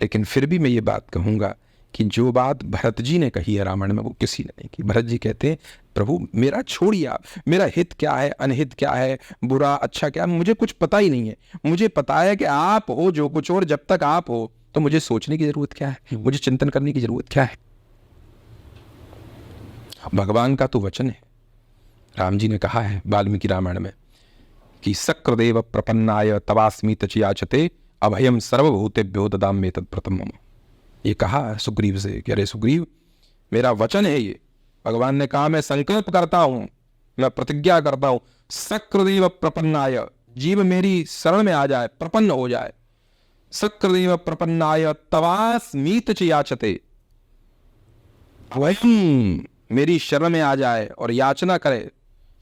लेकिन फिर भी मैं ये बात कहूँगा कि जो बात भरत जी ने कही है रामायण में वो किसी ने नहीं की। भरत जी कहते हैं प्रभु मेरा छोड़िए आप, मेरा हित क्या है, अनहित क्या है, बुरा अच्छा क्या है, मुझे कुछ पता ही नहीं है। मुझे पता है कि आप हो जो कुछ, और जब तक आप हो तो मुझे सोचने की जरूरत क्या है, मुझे चिंतन करने की जरूरत क्या है। भगवान का तो वचन है, राम जी ने कहा है वाल्मीकि रामायण में कि सक्र प्रपन्नाय तवास्मीत याचते अभयम सर्वभूतेभ्यो ददाम्ये तत्प्रथम मम। ये कहा सुग्रीव से कि अरे सुग्रीव मेरा वचन है ये, भगवान ने कहा मैं संकल्प करता हूं, मैं प्रतिज्ञा करता हूं, सक्र प्रपन्नाय, जीव मेरी शरण में आ जाए, प्रपन्न हो जाए, सक्र प्रपन्नाय तवास्मीत याचते, अभयम मेरी शरण में आ जाए और याचना करे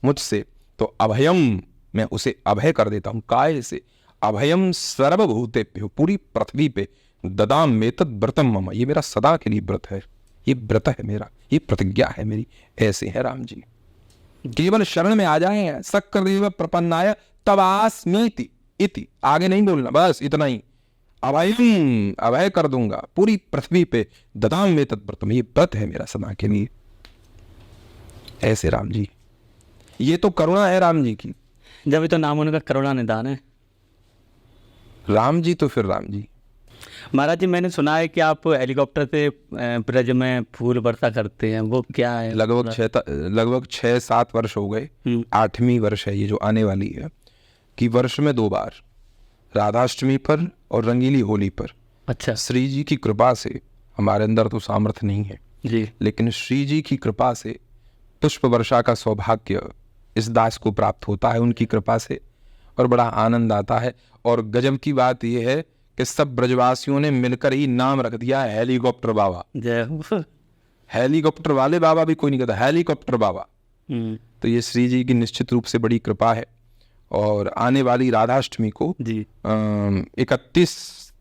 मुझसे तो अभयम मैं उसे अभय कर देता हूं। काय से? अभयम सर्वभूतेभ्यो, पूरी पृथ्वी पे, ददाम मेतद व्रतम मम, ये मेरा सदा के लिए व्रत है, ये व्रत है मेरा, ये प्रतिज्ञा है मेरी। ऐसे है राम जी, केवल शरण में आ जाए, सक्र प्रपन्नाय तवास्मीति इति, आगे नहीं बोलना, बस इतना ही, अभयम अभय कर दूंगा पूरी पृथ्वी पे, ददाम मेतद व्रतम, ये व्रत है मेरा सदा के लिए। ऐसे राम जी, ये तो करुणा है राम जी की, जब तो नाम उनका करुणा निदान है। राम जी तो फिर राम जी। महाराज जी मैंने सुना है कि आप हेलीकॉप्टर से ब्रज में फूल वर्षा करते हैं, वो क्या है? लगभग 6-7 वर्ष हो गए, 8वीं वर्ष है ये जो आने वाली है, कि वर्ष में 2 बार, राधाष्टमी पर और रंगीली होली पर। अच्छा। श्री जी की कृपा से, हमारे अंदर तो सामर्थ्य नहीं है जी, लेकिन श्री जी की कृपा से पुष्प वर्षा का सौभाग्य इस दास को प्राप्त होता है उनकी कृपा से, और बड़ा आनंद आता है। और गजब की बात यह है कि सब ब्रजवासियों ने मिलकर ही नाम रख दिया है हेलीकॉप्टर बाबा। जय हेलीकॉप्टर वाले बाबा भी कोई नहीं कहता, हेलीकॉप्टर बाबा। तो ये श्री जी की निश्चित रूप से बड़ी कृपा है। और आने वाली राधाष्टमी को जी 31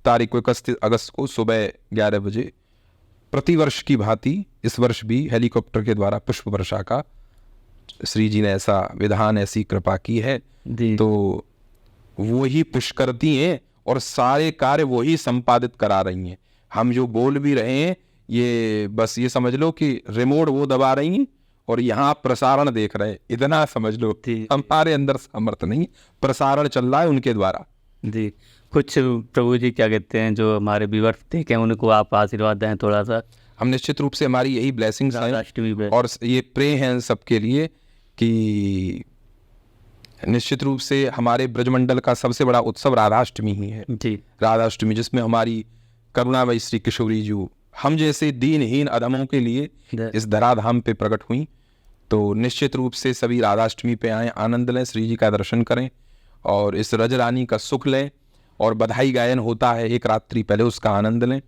तारीख को, 31 अगस्त को सुबह 11 बजे प्रतिवर्ष की भांति इस वर्ष भी हेलीकॉप्टर के द्वारा पुष्प वर्षा का श्री जी ने ऐसा विधान, ऐसी कृपा की है। तो वो ही पुश करती हैं और सारे कार्य वो ही संपादित करा रही हैं। हम जो बोल भी रहे हैं ये बस ये समझ लो कि रिमोट वो दबा रही हैं और यहाँ प्रसारण देख रहे हैं, इतना समझ लो। हमारे अंदर सामर्थ्य नहीं, प्रसारण चल रहा है उनके द्वारा। जी, कुछ प्रभु जी क्या कहते हैं जो हमारे व्यूअर्स देखें उनको आप आशीर्वाद दें थोड़ा सा। हम निश्चित रूप से, हमारी यही ब्लेसिंग्स हैं और ये प्रे हैं सबके लिए कि निश्चित रूप से हमारे ब्रजमंडल का सबसे बड़ा उत्सव राधाष्टमी ही है जी। राधाष्टमी, जिसमें हमारी करुणामयी श्री किशोरी जी हम जैसे दीनहीन अधमों के लिए इस धराधाम पे प्रकट हुई। तो निश्चित रूप से सभी राधाष्टमी पे आएँ, आनंद लें, श्री जी का दर्शन करें और इस रजरानी का सुख लें। और बधाई गायन होता है 1 रात्रि पहले, उसका आनंद लें।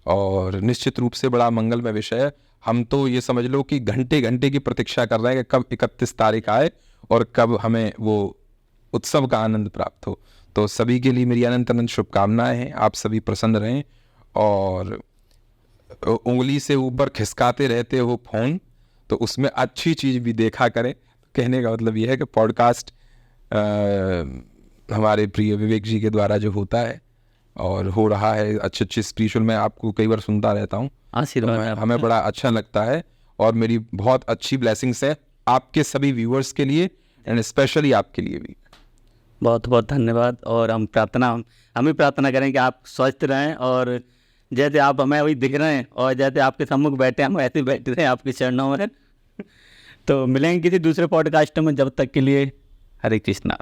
और निश्चित रूप से बड़ा मंगलमय विषय है। हम तो ये समझ लो कि घंटे घंटे की प्रतीक्षा कर रहे हैं कि कब 31 तारीख आए और कब हमें वो उत्सव का आनंद प्राप्त हो। तो सभी के लिए मेरी अनंत अनंत शुभकामनाएं हैं। आप सभी प्रसन्न रहें और उंगली से ऊपर खिसकाते रहते हो फोन, तो उसमें अच्छी चीज़ भी देखा करें। कहने का मतलब यह है कि पॉडकास्ट हमारे प्रिय विवेक जी के द्वारा जो होता है और हो रहा है, अच्छे स्पिरिचुअल, मैं आपको कई बार सुनता रहता हूँ, आशीर्वाद हमें बड़ा अच्छा लगता है और मेरी बहुत अच्छी ब्लेसिंग्स है आपके सभी व्यूअर्स के लिए एंड स्पेशली आपके लिए भी। बहुत बहुत धन्यवाद। और हम भी प्रार्थना करें कि आप स्वस्थ रहें और जैसे आप हमें अभी दिख रहे हैं और जैसे आपके सम्मुख बैठे हम ऐसे बैठे रहे आपके चरणों में। तो मिलेंगे किसी दूसरे पॉडकास्ट में, जब तक के लिए हरे कृष्णा।